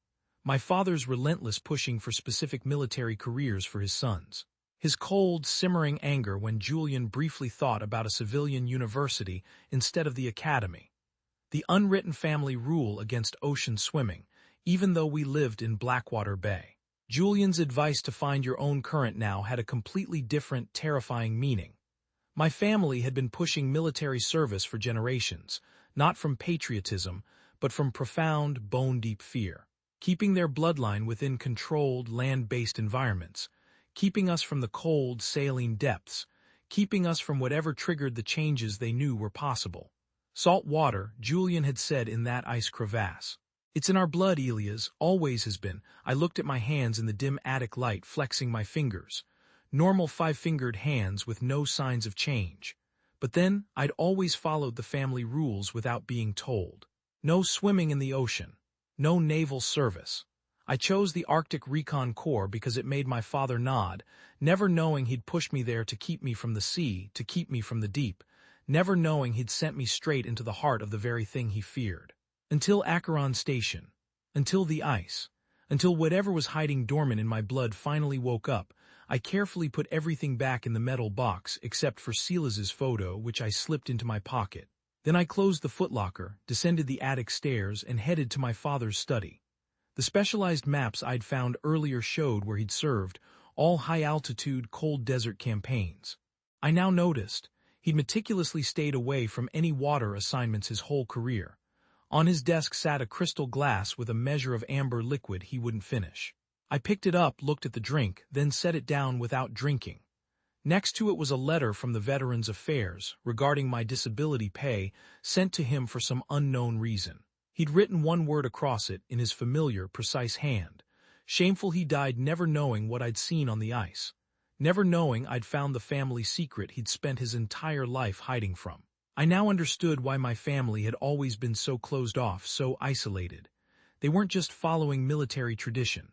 My father's relentless pushing for specific military careers for his sons. His cold, simmering anger when Julian briefly thought about a civilian university instead of the academy. The unwritten family rule against ocean swimming, even though we lived in Blackwater Bay. Julian's advice to find your own current now had a completely different, terrifying meaning. My family had been pushing military service for generations, not from patriotism, but from profound, bone-deep fear. Keeping their bloodline within controlled, land-based environments, keeping us from the cold, saline depths, keeping us from whatever triggered the changes they knew were possible. Salt water, Julian had said in that ice crevasse. "It's in our blood, Elias, always has been." I looked at my hands in the dim attic light, flexing my fingers. Normal five-fingered hands with no signs of change. But then, I'd always followed the family rules without being told. No swimming in the ocean. No naval service. I chose the Arctic Recon Corps because it made my father nod, never knowing he'd pushed me there to keep me from the sea, to keep me from the deep, never knowing he'd sent me straight into the heart of the very thing he feared. Until Acheron Station. Until the ice. Until whatever was hiding dormant in my blood finally woke up, I carefully put everything back in the metal box except for Silas's photo, which I slipped into my pocket. Then I closed the footlocker, descended the attic stairs, and headed to my father's study. The specialized maps I'd found earlier showed where he'd served, all high-altitude, cold desert campaigns. I now noticed he'd meticulously stayed away from any water assignments his whole career. On his desk sat a crystal glass with a measure of amber liquid he wouldn't finish. I picked it up, looked at the drink, then set it down without drinking. Next to it was a letter from the Veterans Affairs regarding my disability pay sent to him for some unknown reason. He'd written one word across it in his familiar, precise hand. Shameful he died never knowing what I'd seen on the ice. Never knowing I'd found the family secret he'd spent his entire life hiding from. I now understood why my family had always been so closed off, so isolated. They weren't just following military tradition.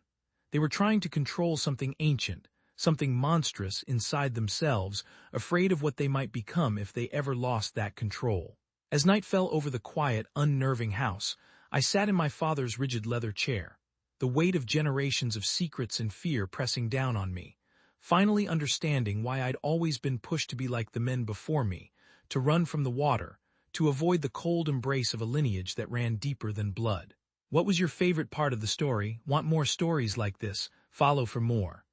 They were trying to control something ancient, something monstrous inside themselves, afraid of what they might become if they ever lost that control. As night fell over the quiet, unnerving house, I sat in my father's rigid leather chair, the weight of generations of secrets and fear pressing down on me, finally understanding why I'd always been pushed to be like the men before me, to run from the water, to avoid the cold embrace of a lineage that ran deeper than blood. What was your favorite part of the story? Want more stories like this? Follow for more.